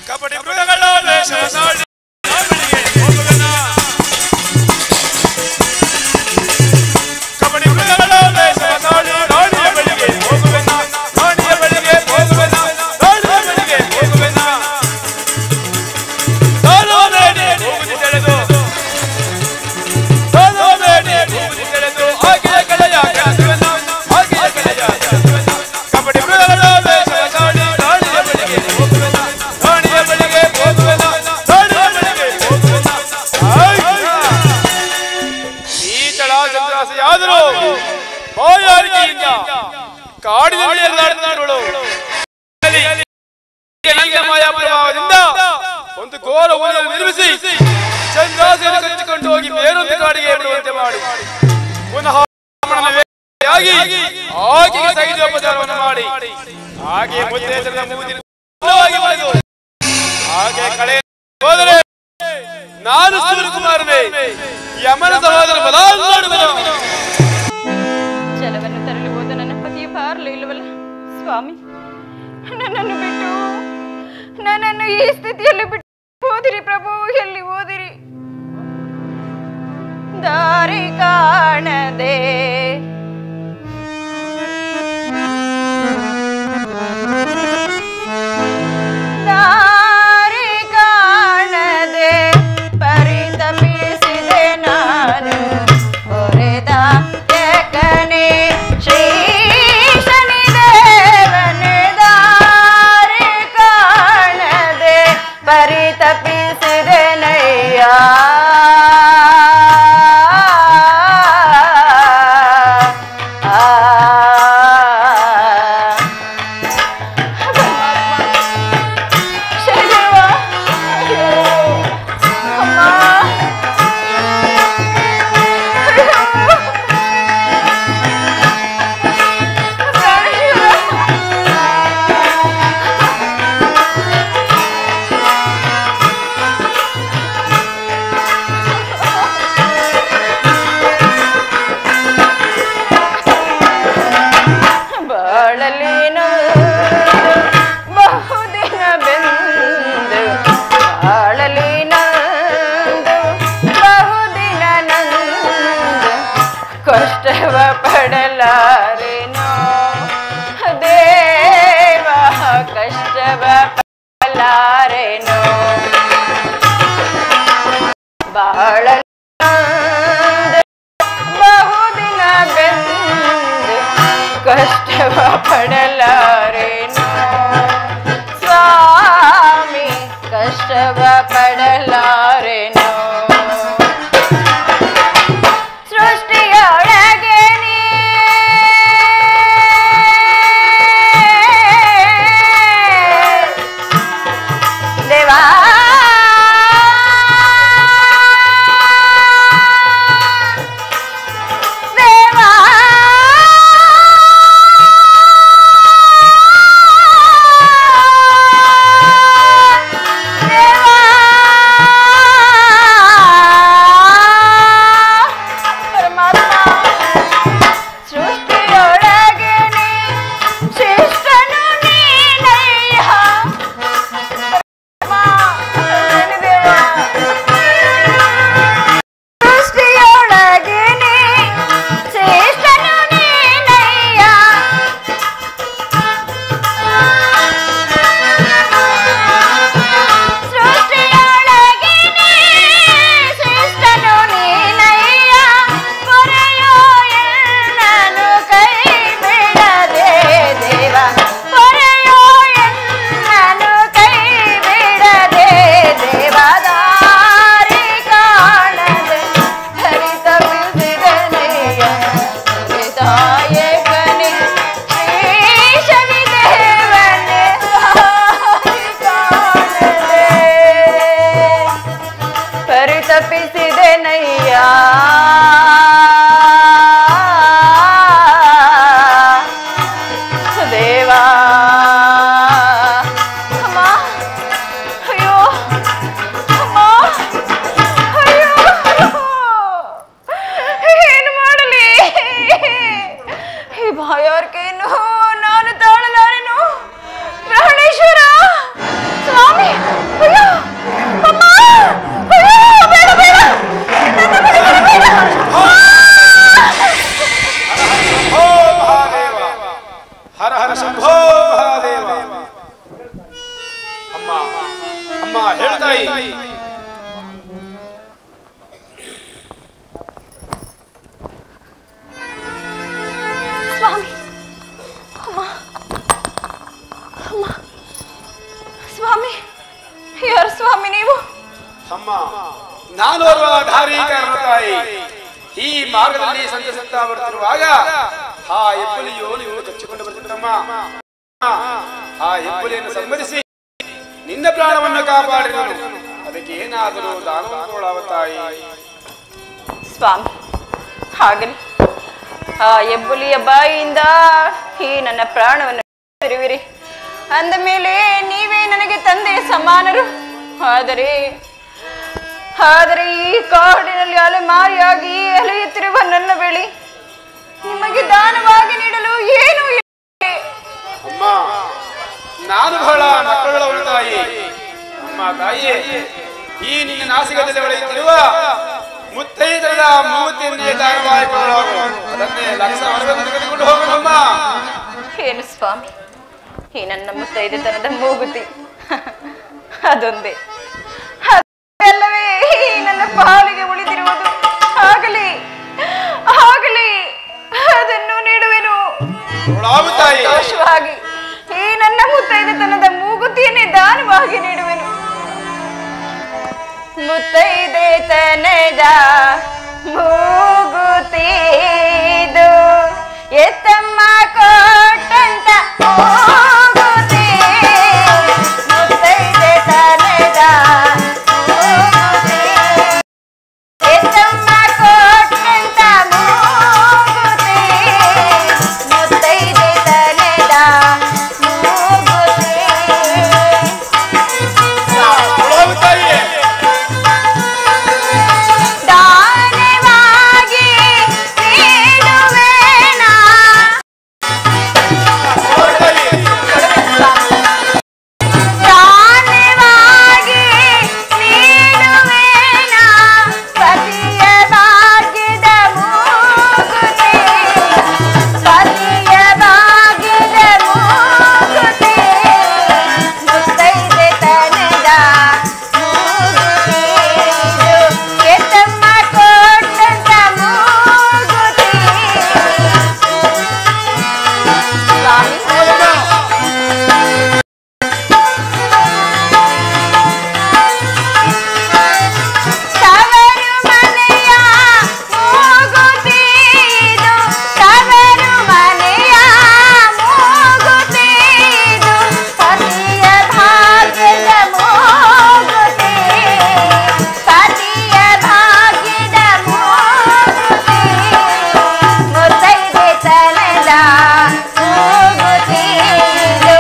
ಕಬಡ್ಡಿ ಮೃಗಗಳ ವೇಷ ಕಾಡಿನಲ್ಲಿ ಮಾಯಾಪ್ರಭಾವದಿಂದ ಒಂದು ಘೋರ ಊರನ್ನು ನಿರ್ಮಿಸಿ ಚಂದ್ರಾಸನ ಕಚ್ಚಿಕೊಂಡು ಹೋಗಿ ಬೇರೊಂದು ಕಾಡಿಗೆ ಬಿಡುವಂತೆ ಮಾಡಿ ಪುನಃ ಆಕೆಗೆ ಸೈಜೋಪಚಾರವನ್ನು ಮಾಡಿ ಹಾಗೆ ಹಾಗೆ ಕಳೆ ಹೋದರೆ ನಾನು ಸೂರ್ಯಕುಮಾರನೇ ಯಮನ ಸಹೋದರ ಬಲಾತ್ಕಾರವನ್ನು ಜಲವನ್ನು ತರಲು ಹೋದ ನನ್ನ ಪತಿಯ ಬಾರಲು ಇಲ್ಲವಲ್ಲ ಸ್ವಾಮಿ, ನನ್ನನ್ನು ಬಿಟ್ಟು ನನ್ನನ್ನು ಈ ಸ್ಥಿತಿಯಲ್ಲಿ ಬಿಟ್ಟು ಹೋದಿರಿ ಪ್ರಭು, ಎಲ್ಲಿ ಹೋದಿರಿ? ದಾರಿ ಕಾಣದೆ ದಾರಿ ಕಾಣದೆ ಪರಿತಪಿಸಿದೆ ನಾನು ಹೊರೆದ ಯಕನೆ ಶ್ರೀ ಶನಿದೇವನೇ ದಾರಿ ಕಾಣದೆ ಪರಿತಪಿಸಿದೆ ನಯ್ಯ ಕಷ್ಟವ ಪಡಲಾರೆನೋ ದೇವ, ಕಷ್ಟವ ಪಡಲಾರೆನೋ ಬಾಳ ಬಹುದಿನ ಬೆಂದು ಕಷ್ಟವ ಪಡಲಾರೆನೋ ಸ್ವಾಮಿ, ಕಷ್ಟವ ಪಡಲಾರೆನೋ ಸ್ವಾಮಿ, ಅಮ್ಮ ಅಮ್ಮ, ಸ್ವಾಮಿ, ಯಾರು ಸ್ವಾಮಿ ನೀವು? ಅಮ್ಮ, ನಾನು ಓರ್ವ ಧಾರೀಕರಣ ತಾಯಿ. ಈ ಮಾರ್ಗದಲ್ಲಿ ಸಂತ ಬರುತ್ತಿರುವಾಗ ಆ ಹೆಬ್ಬುಲಿಯು ನೀವು ಕಚ್ಚಿಕೊಂಡು ಬರ್ತಿದ್ದಮ್ಮ. ಆ ಹೆಬ್ಬುಲಿಯನ್ನು ಸಂಬಂಧಿಸಿ ನಿನ್ನ ಪ್ರಾಣವನ್ನು ಕಾಪಾಡಿದನು. ಅದಕ್ಕೆ ಏನಾದರೂ ದಾನವ ತಾಯಿ. ಸ್ವಾಮಿ, ಹಾಗಲಿ ಆ ಹೆಬ್ಬುಲಿಯ ಬಾಯಿಯಿಂದ ಈ ನನ್ನ ಪ್ರಾಣವನ್ನು ತಿರುವಿರಿ ಅಂದ ಮೇಲೆ ನೀವೇ ನನಗೆ ತಂದೆಯ ಸಮಾನರು. ಆದರೆ ಈ ಕಾಡಿನಲ್ಲಿ ಅಲೆಮಾರಿಯಾಗಿ ಅಲೆಯುತ್ತಿರುವ ನನ್ನ ಬಳಿ ನಿಮಗೆ ದಾನವಾಗಿ ನೀಡಲು ಏನೂ ಇಲ್ಲ. ಅಮ್ಮ, ನಾನು ಬಹಳ ಮಕ್ಕಳುಗಳವಳು ತಾಯಿ. ಅಮ್ಮ ತಾಯಿ, ಈ ನಿನ್ನ ನಾಸಿಕದಲ್ಲಿ ಹೊಳೆಯುತ್ತಿರುವ ಮುತ್ತೈದರ ಮೂವತ್ತಿಯನ್ನೇ ದಾನವಾಗಿ ಅದನ್ನೇ ಲಕ್ಷ ವರ್ಷವನ್ನು ತೆಗೆದುಕೊಂಡು ಹೋಗೋಣಮ್ಮ. ಏನು ಸ್ವಾಮಿ, ಈ ನನ್ನ ಮುತ್ತೈದೆತನದ ಮೂಗುತಿ ಅದೊಂದೇ ಅಲ್ಲವೇ ಈ ನನ್ನ ಪಾಲಿಗೆ ಉಳಿದಿರುವುದು. ಆಗಲಿ ಅದನ್ನು ನೀಡುವೆನು. ಸಂತೋಷವಾಗಿ ಈ ನನ್ನ ಮುತ್ತೈದೆತನದ ಮೂಗುತಿಯನ್ನೇ ದಾನವಾಗಿ ನೀಡುವೆನು. ಮುತ್ತೈದೆತನದ ಮೂಗುತಿದು ಎತ್ತಮ್ಮ ಕೊಟ್ಟಂತ ಮೂಗುತಿ. ಮುತ್ತೈದೆತನದ ಮೂಗುತಿ ಎತ್ತಮ್ಮ ಕೊಟ್ಟಂತ ಮೂಗುತಿ. ಮುತ್ತೈದೆತನದ ಮೂಗುತಿ ದಾನವಾಗಿ ನೀಡುವೆನಾ. ದಾನವಾಗಿ ನೀಡುವೆನಾ ಪತಿಯ ಭಾಗ್ಯದ ಮೂಗುತಿ. ಪತಿಯ ಭಾಗ್ಯದ ಮೂಗುತಿ. ಮುತ್ತೈದೆತನದ ಮೂಗುತಿ ಎತ್ತಮ್ಮ ಕೊಟ್ಟಂತ ಮೂಗುತಿ. ಸ್ವಾಮಿ, ತವರು ಮನೆಯ ಮೂಗುತಿ ಇದು. ತವರು ಮನೆಯ ಮೂಗುತಿ ಇದು. ಪತಿಯ ಭಾಗ್ಯದ ಮೂಗುತಿ. ಪತಿಯ ಭಾಗ್ಯದ ಮೂಗುತಿ. ಮುತ್ತೈದೆತನದ ಮೂಗುತಿ ಇದು.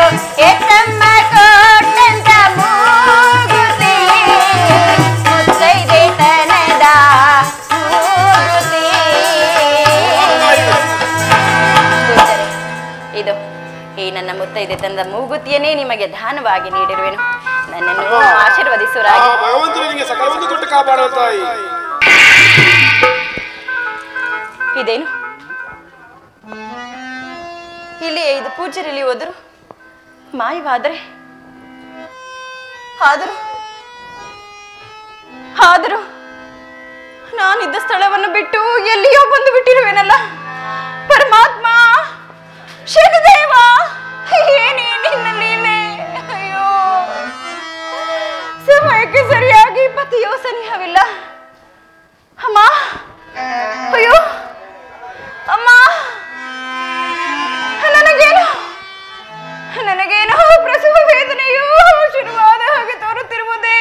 ಎತ್ತಮ್ಮ ಕೊಟ್ಟಂತ ಮೂಗುತಿ. ಮುತ್ತೈದೆತನದ ಮೂಗುತಿ. ಇದು ಈ ನನ್ನ ಮುತ್ತೈದೆತನದ ಮೂಗುತಿಯನ್ನೇ ನಿಮಗೆ ದಾನವಾಗಿ ನೀಡಿರುವೆನು. ನನ್ನನ್ನು ಆಶೀರ್ವದಿಸುವರಾಗಿ. ಭಗವಂತನು ನಿನಗೆ ಸಕಲವನ್ನು ಕೊಟ್ಟು ಕಾಪಾಡುವ ತಾಯಿ. ಇದೇನು ಇಲ್ಲಿ ಇದು ಪೂಜಾರಿಯಲ್ಲಿ ಹೋದರು ಮಾಯವಾದರೆ ಆದರೂ ನಾನಿದ್ದ ಸ್ಥಳವನ್ನು ಬಿಟ್ಟು ಎಲ್ಲಿಯೋ ಬಂದು ಬಿಟ್ಟಿರುವೆನಲ್ಲ. ಪರಮಾತ್ಮ, ಶನಿದೇವ, ಏನೇ ನಿನ್ನ ಲೀಲೆ. ಅಯ್ಯೋ, ಸಮಯಕ್ಕೆ ಸರಿಯಾಗಿ ಪತಿಯೋ ಸನಿಹವಿಲ್ಲ. ಅಮ್ಮ, ಅಯ್ಯೋ ಅಮ್ಮ, ನನಗೇನೋ ಪ್ರಸವ ವೇದನೆಯೂ ಶುರುವಾದ ಹಾಗೆ ತೋರುತ್ತಿರುವುದೇ.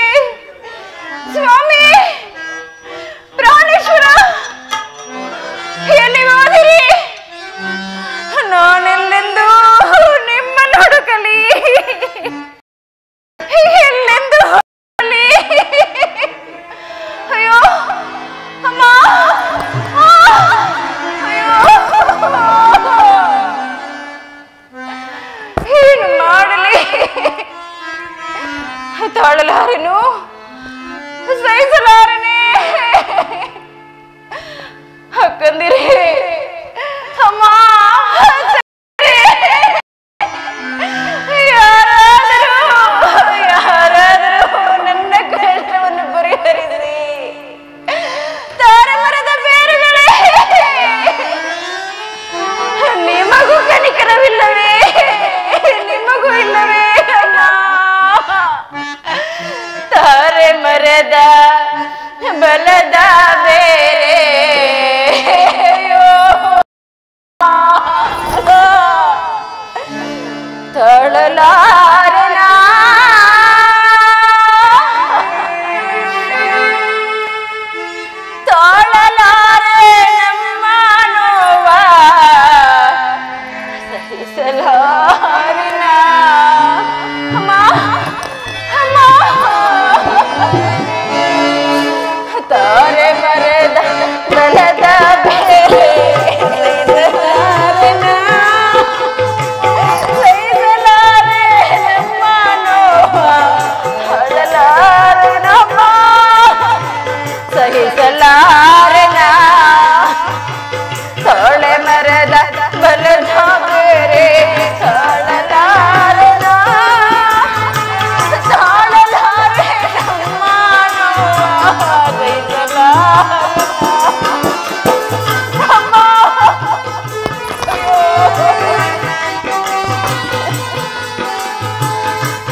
ಸ್ವಾಮಿ, ಪ್ರಾಣೇಶ್ವರ, ಎಲ್ಲಿ ಹೋದೆ? ಇಲ್ಲವೇ? ನಿಮಗೂ ಇಲ್ಲವೇ? ತಾರೆ ಮರದ ಬಲದ ಬೇರೆ ತಳಲಾರನ ತಾಳಲಾರೆ ನಮ್ಮ ನೋವ ಸಹಿಸಲಾರಿನ ಅಮ್ಮ ಅಮ್ಮ ತಾರೆ ಮರದ ಬಲದ ಬೇರೆ ಸಹಿಸಲಾರನ ತೋಳೆ ಮರದ ಬಲದ ಬೇರೆ ತಾಳಲಾರನ ತಾಳಲಾರೆ ನಮ್ಮ ನೋವ ಅಮ್ಮ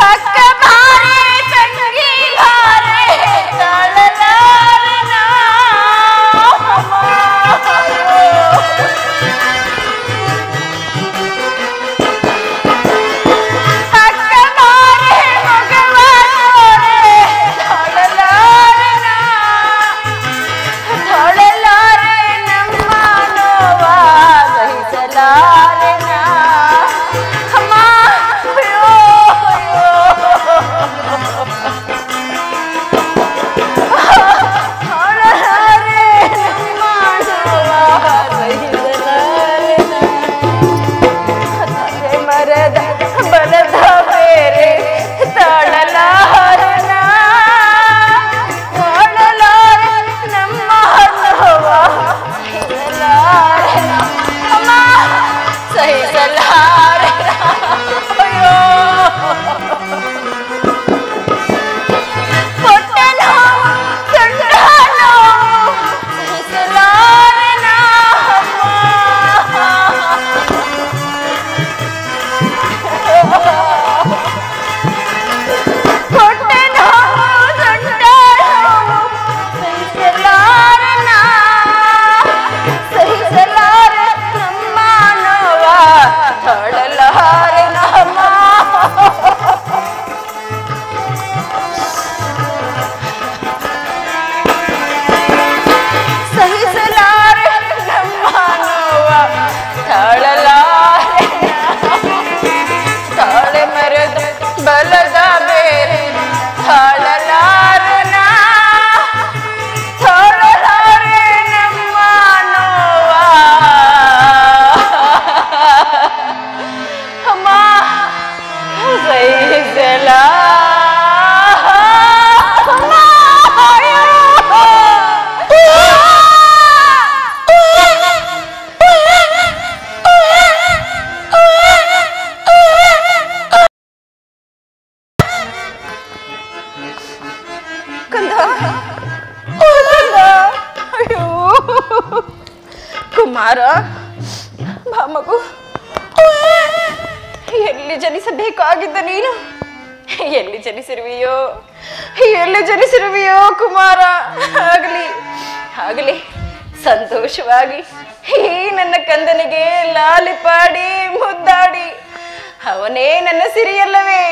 ಅಕ್ಕ ಬಾರೆ ತಂಗಿ ಬಾರೆ ತಾಳಲಾರನ ಅಕ್ಕ ಬಾರೆ ಮಗವ ನೋಡೆ ತಾಳಲಾರನ ತಾಳಲಾರೆ ನಮ್ಮ ನೋವ ಸಹಿಸಲಾರನ ಅಮ್ಮ ಅಯ್ಯೋ ತಾಳಲಾರೆ ನಮ್ಮ ನೋವ ಸಹಿಸಲಾರನ ತಾರೆ ಮರದ ಬಲದ ಬೇರೆ ತಾಳಲಾರನ ತಾಳಲಾರೆ ನಮ್ಮ ನೋವ ಸಹಿಸಲಾರನ ಅಮ್ಮ ಸಹಿಸಲಾರನ ಅಯ್ಯೋ ಕೊಟ್ಟ ನೋವು ಸಣ್ಣ ನೋವು ಸಹಿಸಲಾರನ ಕೊಟ್ಟ ನೋವು ಸಣ್ಣ ನೋವು ಸಹಿಸಲಾರನ ಸಹಿಸಲಾರೆ ನಮ್ಮ ನೋವ ತಾಳಲಾರನ ಅಮ್ಮ ಸಹಿಸಲಾರೆ ನಮ್ಮ ನೋವ ತಾಳಲಾರನ ತಾಳೆ ಮರದ ಬಲದ ಬೇರೆ ತಾಳಲಾರನ ತಾಳಲಾರೆ ನಮ್ಮ ನೋವ ಅಮ್ಮ ಸಹಿಸಲಾ ಅಮ್ಮ ಕಂದ ಕಂದ ಅಯ್ಯೋ ಕುಮಾರ ಬಾ ಮಗು ಎಲ್ಲಿ ಜನಿಸಬೇಕಾಗಿದ್ದ ನೀನು ಎಲ್ಲಿ ಜನಿಸಿರುವೆಯೋ ಎಲ್ಲಿ ಜನಿಸಿರುವೆಯೋ ಕುಮಾರ ಆಗಲಿ ಆಗಲಿ ಸಂತೋಷವಾಗಿ ಈ ನನ್ನ ಕಂದನಿಗೆ ಲಾಲಿ ಪಾಡಿ ಮುದ್ದಾಡಿ ಅವನೇ ನನ್ನ ಸಿರಿಯಲ್ಲವೇ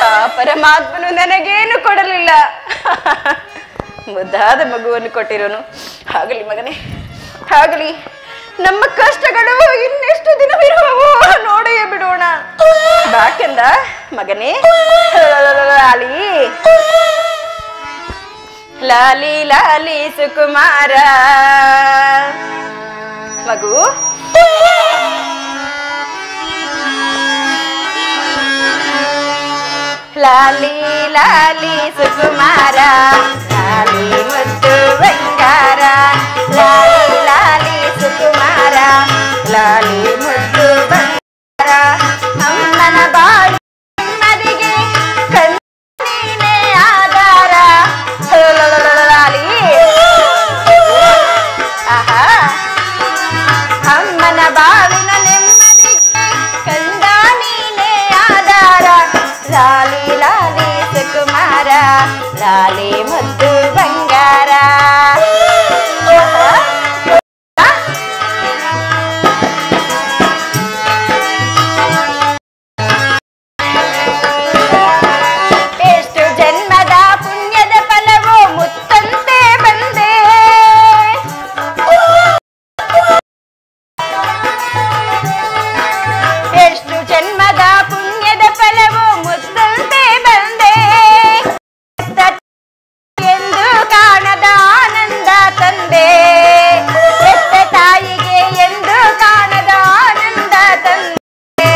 ಆ ಪರಮಾತ್ಮನು ನನಗೇನು ಕೊಡಲಿಲ್ಲ ಮುದ್ದಾದ ಮಗುವನ್ನು ಕೊಟ್ಟಿರೋನು ಆಗಲಿ ಮಗನೇ ಆಗಲಿ ನಮ್ಮ ಕಷ್ಟಗಳು ಇನ್ನೆಷ್ಟು ದಿನವಿರುವವು ನೋಡೇ ಬಿಡೋಣ ಬಾಕೆಂದ ಮಗನೇ ಲಾಲಿ ಲಾಲಿ ಲಾಲಿ ಸುಕುಮಾರ ಮಗು ಲಾಲಿ ಲಾಲಿ ಸುಕುಮಾರ ಲಾಲಿ ಮುದ್ದು ಬಂಗಾರ ಲಾಲಿ ಲಾಲಿ ಸುಕುಮಾರ ಲಾಲಿ ಮುದ್ದು ಬಂಗಾರ ಅಮ್ಮನ ಬಾಳು ನೆಮ್ಮದಿಗೆ ಕಣ್ಣೀನೇ ಆಧಾರ ಲಾಲಿ ಆಹಾ ಅಮ್ಮನ ಬಾಳಿನ ನೆಮ್ಮದಿಗೆ ಲಾಲಿ ಮುದ್ದು ಬಂಗಾರ. ಎಷ್ಟು ಜನ್ಮದ ಪುಣ್ಯದ ಫಲವೋ ಮುತ್ತಂತೆ ಬಂದೆ. ಎಷ್ಟು ಜನ್ಮದ ಪುಣ್ಯದ ಫಲವೋ ಮುತ್ತಂತೆ ಬಂದೆ. ಎಂದು ಕಾಣದ ಆನಂದ ತಂದೆ. ಹೆತ್ತ ತಾಯಿಗೆ ಎಂದು ಕಾಣದ ಆನಂದ ತಂದೆ.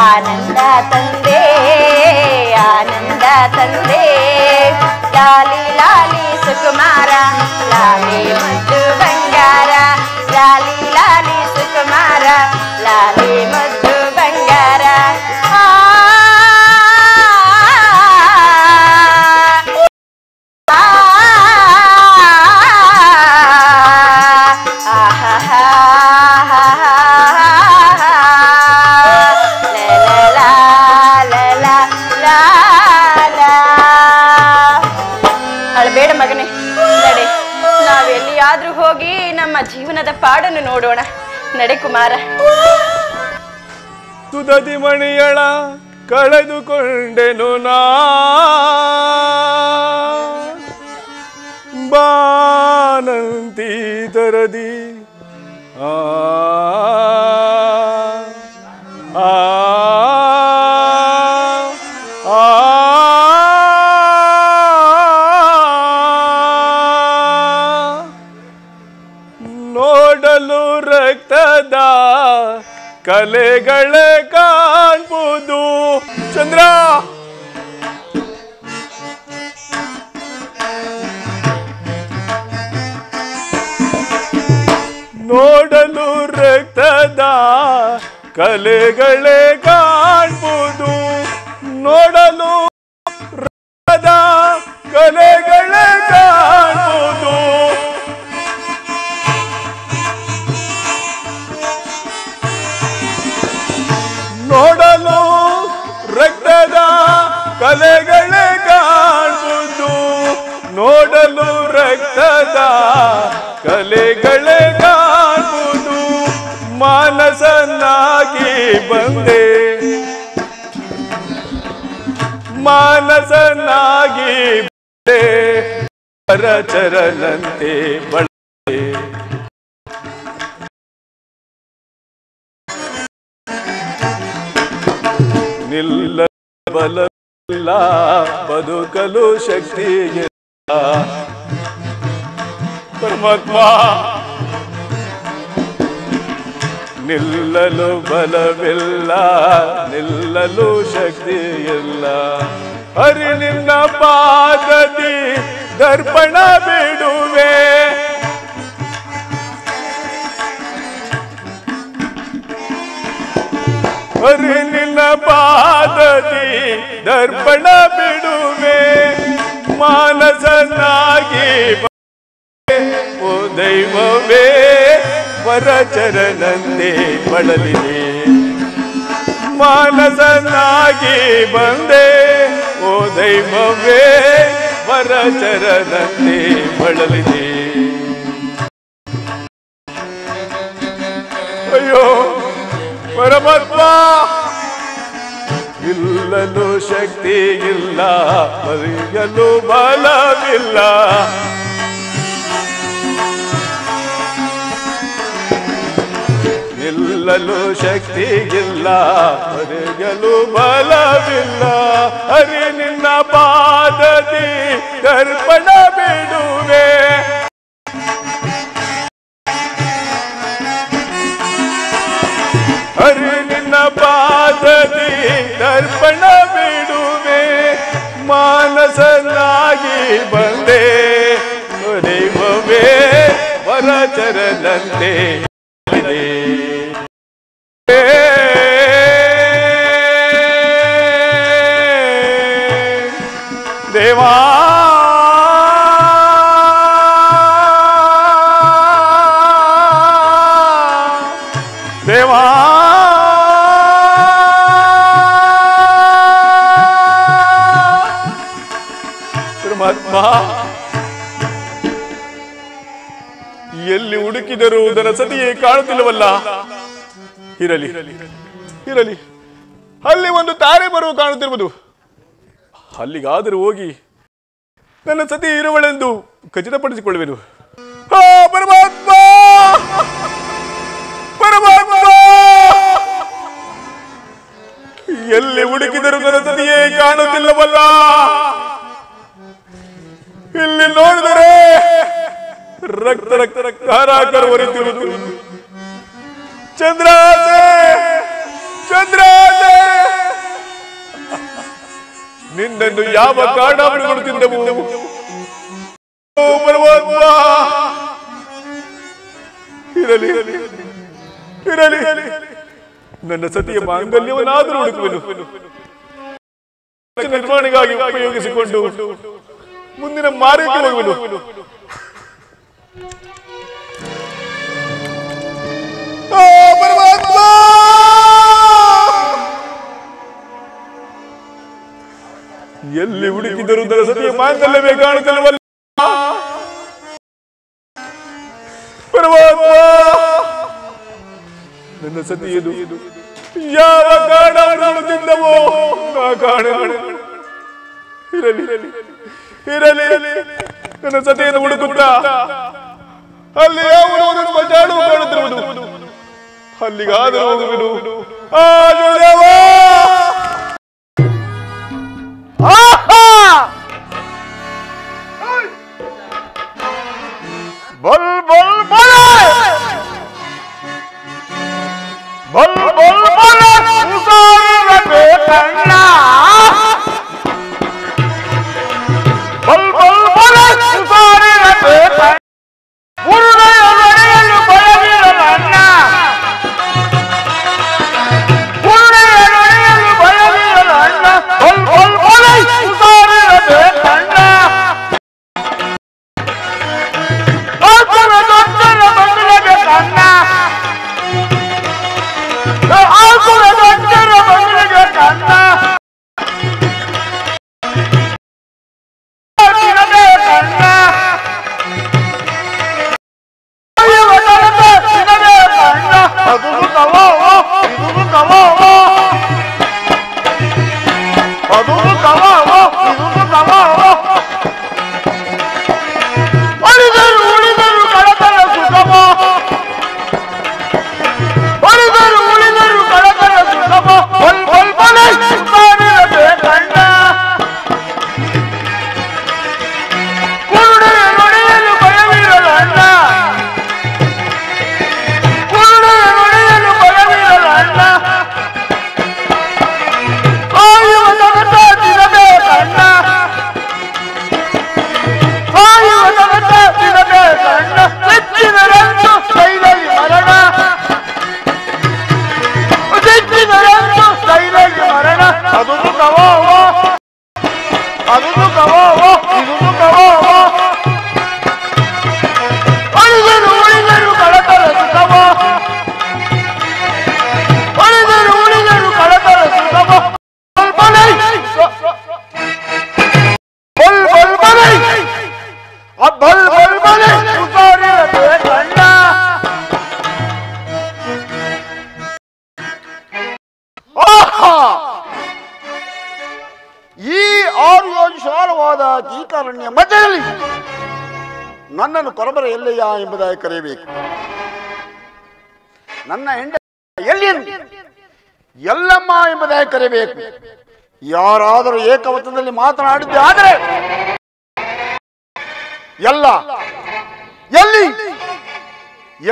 ಆನಂದ ತಂದೆ, ಆನಂದ ತಂದೆ. ಲಾಲಿ ಲಾಲಿ ಸುಕುಮಾರ, ಲಾಲಿ ಮುದ್ದು ಬಂಗಾರ. ಲಾಲಿ ಲಾಲಿ ಸುಕುಮಾರ, ಲಾಲಿ ಮುದ್ದು ಬಂಗಾರ. ಅಳಬೇಡ ಮಗನೇ, ನಡೆ, ನಾವೆಲ್ಲಿಯಾದ್ರೂ ಹೋಗಿ ನಮ್ಮ ಜೀವನದ ಪಾಡನ್ನು ನೋಡೋಣ. ನಡೆ ಕುಮಾರ. ತುದದಿ ಮಣಿಯಳ ಕಳೆದುಕೊಂಡೆನು ನಾ, ಬಾನಂತಿ ತರದಿ ಆ ನೋಡಲು ರಕ್ತದ ಕಲೆಗಳೇ ಕಾಣ್ಬೋದು. ಚಂದ್ರ ನೋಡಲು ರಕ್ತದ ಕಲೆಗಳೇ ಕಾಣ್ಬೋದು. ನೋಡಲು ರಕ್ತದ ಕಲೆಗಳೇ ಕಾಣ್ಬೋದು. ನೋಡಲು ರಕ್ತದ ಕಲೆಗಳೇ ಕಾಣ್ಬೋದು. ನೋಡಲು ರಕ್ತದ ಕಲೆಗಳೇ ಕಾಣ್ಬೋದು. ಮಾನಸನಾಗಿ ಬಂದೆ, ಮಾನಸನಾಗಿ ಬಂದೆ. ಪರಚರನಂತೆ ಬಳದೆ. ನಿಲ್ಲ ಬಲವಿಲ್ಲ, ಬದುಕಲು ಶಕ್ತಿಯಿಲ್ಲ. ಪರಮಾತ್ಮ ನಿಲ್ಲಲು ಬಲವಿಲ್ಲ, ನಿಲ್ಲಲು ಶಕ್ತಿಯಿಲ್ಲ. ಹರಿ ನಿನ್ನ ಪಾದದಿ ದರ್ಪಣ ಬಿಡುವೆ. ಹರಿ ನಿನ್ನ ಪಾದದಿ ದರ್ಪಣ ಬಿಡುವೆ. ಮಾನಸನಾಗಿ ಓ ದೈವವೇ, ವರಚರನಂತೆ ಬಳಲಿದೆ. ಮಾನಸನಾಗಿ ಬಂದೆ, ಓ ದೈವವೇ, ವರಚರನಂತೆ ಬಳಲಿದೆ. ಅಯ್ಯೋ ಪರಮಾತ್ಮ, ನಿಲ್ಲಲು ಶಕ್ತಿ ಇಲ್ಲ, ಮರೆಯಲು ಬಲವಿಲ್ಲ. ನಿಲ್ಲಲು ಶಕ್ತಿ ಇಲ್ಲ, ಮರೆಯಲು ಬಲವಿಲ್ಲ. ಹರಿ ನಿನ್ನ ಪಾದದಿ ದರ್ಪಣ ಬಿಡುವೆ. ಹರಿ ನಿನ್ನ ಪಾದದಿ ದರ್ಪಣ ಬಿಡುವೆ. ಮಾನಸನಾಗಿ ಬಂದೆ, ದೈವವೇ, ವರಚರನಂತೆ ದೇವಾ. ದೇವಾ ಪರಮಾತ್ಮ, ಎಲ್ಲಿ ಹುಡುಕಿದರೂ ನನ್ನ ಸತಿಯೇ ಕಾಣುತ್ತಿಲ್ಲವಲ್ಲ. ಇರಲಿ ಇರಲಿ, ಅಲ್ಲಿ ಒಂದು ತಾರೆ ಬರುವ ಕಾಣುತ್ತಿರುವುದು. ಅಲ್ಲಿಗಾದರೂ ಹೋಗಿ ನನ್ನ ಸತಿ ಇರುವಳೆಂದು ಖಚಿತಪಡಿಸಿಕೊಳ್ಳುವೆನು. ಪರಮಾತ್ಮ ಪರಮಾತ್ಮ, ಎಲ್ಲಿ ಹುಡುಕಿದರೂ ನನ್ನ ಸತಿಯೇ ಕಾಣುತ್ತಿಲ್ಲವಲ್ಲ. ಇಲ್ಲಿ ನೋಡಿದರೆ ರಕ್ತ ರಕ್ತ ರಕ್ತ ಹಾರಾಕರ ಹೊರೆತಿರುವುದು. ಚಂದ್ರಾಸೆ ಚಂದ್ರಾಸೆ, ನಿನ್ನನ್ನು ಯಾವ ಕಾರಣಗಳು ತಿಂದವು? ಪರಮಾತ್ಮ, ಇರಲಿ ಇರಲಿ, ನನ್ನ ಸತಿಯ ಮಾಂಗಲ್ಯವನ್ನಾದರೂ ಹುಡುಕುವೆನು. ನಿರ್ವಹಣೆಗಾಗಿ ಉಪಯೋಗಿಸಿಕೊಂಡು ಮುಂದಿನ ಮಾರ್ಗಕ್ಕೆ ಹೋಗುವೆನು. ಪರಮಾತ್ಮ, ಎಲ್ಲಿ ಹುಡುಕಿದರೂ ನನ್ನ ಸತಿಯ ಮಾಂಗಲ್ಯವೇ ಕಾಣುತ್ತಿಲ್ಲವಲ್ಲ. ಪರಮಾತ್ಮ, ನನ್ನ ಸತಿಯದು ಯಾವ ಕಾರಣವನ್ನು ತಿಂದವೋ ಆ ಕಾರಣ ಇರಲಿ ಇರಲಿ, ನನ್ನ ಸತಿಯನ್ನು ಹುಡುಕುತ್ತಾ ಅಲ್ಲಿ ಯಾವುದೋ ಬಚಾಡು ಕಾಣುತ್ತಿರುವುದು. ಅಲ್ಲಿಗಾದರೂ ಹೋಗುವುದು. ಬಲ್ ಬಲ್ ಬಲ ಬಲ್ ಬಲ್ ಬಲ ಬೇಕಣ್ಣ, ಬಲ್ ಬಲ್ ಬಲ ಬೇಕಣ್ಣ, ಪುರುಡೆಯನ್ನು ಭಯವಿರಲಣ್ಣ, ಪುರುಡೆಯನ್ನು ಭಯವಿರಲಣ್ಣ, ಬಲ್ ಬಲ್ ಬಲ ಬೇಕಣ್ಣ. ನನ್ನನ್ನು ಕೊರಬರ ಎಲ್ಲಯ್ಯ ಎಂಬುದಾಗಿ ಕರೆಯಬೇಕು. ನನ್ನ ಹೆಂಡ ಎಲ್ಲಿ ಎಲ್ಲಮ್ಮ ಎಂಬುದಾಗಿ ಕರೆಯಬೇಕು. ಯಾರಾದರೂ ಏಕವಚನದಲ್ಲಿ ಮಾತನಾಡಿದ್ದೆ ಆದರೆ ಎಲ್ಲ ಎಲ್ಲಿ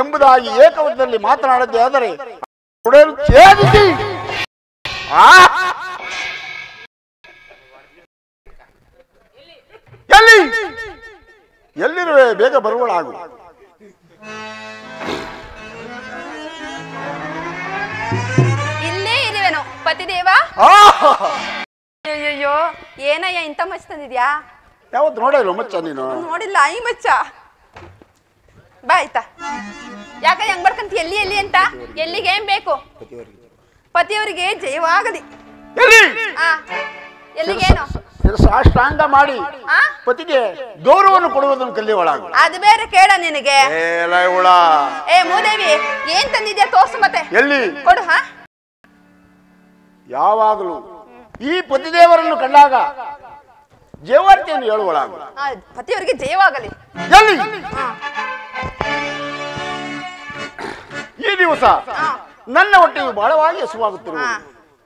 ಎಂಬುದಾಗಿ ಏಕವಚನದಲ್ಲಿ ಮಾತನಾಡಿದ್ದೆ ಆದರೆ ಛೇದಿಸಿ ಎಲ್ಲಿ ಎಲ್ಲಿರುವೆ ಬೇಗ ಬರುವಳಾಗು. ಇಲ್ಲೇ ಇರುವೆನು ಪತಿದೇವ. ಅಯ್ಯಯ್ಯೋ, ಏನಯ್ಯ ಇಂತ ಮಚ್ಚ ತಂದಿದ್ಯಾ? ಯಾವತ್ತು ನೋಡಿಲ್ಲ ಮಚ್ಚ ನೀನು? ನೋಡಿಲ್ಲ ಈ ಮಚ್ಚ. ಬಾ ಆಯ್ತಾ, ಯಾಕ ಹೆಂಗ್ ಬರ್ಕಂತ ಎಲ್ಲಿ ಎಲ್ಲಿ ಅಂತ? ಎಲ್ಲಿಗೆ ಏನ್ ಬೇಕು? ಪತಿಯವರಿಗೆ ಜಯವಾಗದಿ. ಎಲ್ಲಿಗೇನು ಶಿರಸಾಷ್ಟಾಂಗ ಮಾಡಿ ಪತಿಗೆ ಗೌರವವನ್ನು ಕೊಡುವುದನ್ನು ಕಲಿಯುವಳಾಗು. ಅದು ಬೇರೆ ಕೇಳ ನಿನಗೆ. ಏ ಮೂದೇವಿ ಏನ್ ತಂದಿದ್ಯಾ ತೋರ್ಸು ಮತ್ತೆ. ಎಲ್ಲಿ ಕೊಡು. ಯಾವಾಗಲೂ ಈ ಪತಿದೇವರನ್ನು ಕಂಡಾಗ ಜಯವಾರ್ತೆಯನ್ನು ಹೇಳುವಳಾಗು. ಪತಿಯವರಿಗೆ ಜಯವಾಗಲಿ. ಎಲ್ಲಿ ಈ ದಿವಸ ನನ್ನ ಹೊಟ್ಟೆಯು ಬಹಳವಾಗಿ ಹಸುವಾಗುತ್ತಿರುವ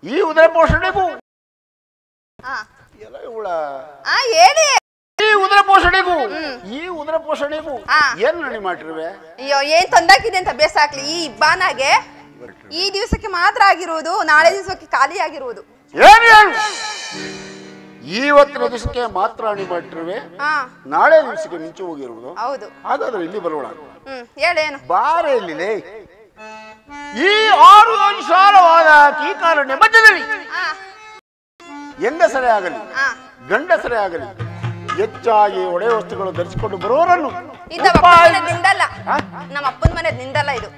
ಈ ಉದಯ ಪೋಷಣೆಗೂ ಈ ಉದರ ಪೋಷಣೆಗೂ ಏನ್ ನಡಿ ಮಾಡಿರುವೆ? ಅಯ್ಯೋ ಏನ್ ತಂದಾಕಿದೆ ಅಂತ ಅಭ್ಯಾಸ ಹಾಕ್ಲಿ. ಈ ಬಾನಾಗೆ ಈ ದಿವಸಕ್ಕೆ ಮಾತ್ರ ಆಗಿರುವುದು, ನಾಳೆ ದಿವಸಕ್ಕೆ ಖಾಲಿ ಆಗಿರುವುದು. ಇವತ್ತಿನ ದಿವಸಕ್ಕೆ ಮಾತ್ರ ಅಣಿ ಮಾಡಿರುವೆ, ನಾಳೆ ದಿವಸಕ್ಕೆ ಮಿಂಚು ಹೋಗಿರುವುದು. ಹೌದು. ಹಾಗಾದ್ರೆ ಇಲ್ಲಿ ಬರೋಣ. ಹೇಳೇನು ಬಾರೆ ಇಲ್ಲಿ ಈ 6 ವಿಶಾಲವಾದ ಕೀಕಾರಣ್ಯ ಮಧ್ಯದಲ್ಲಿ ಹೆಂಗಸರೇ ಆಗಲಿ ಗಂಡಸರೇ ಆಗಲಿ ಹೆಚ್ಚಾಗಿ ಒಡೆ ವಸ್ತುಗಳು ಧರಿಸಿಕೊಂಡು ಬರೋರನ್ನು ನಮ್ಮ ಅಪ್ಪನ ಮನೆ ನಿಂದಲ್ಲ ಇದು.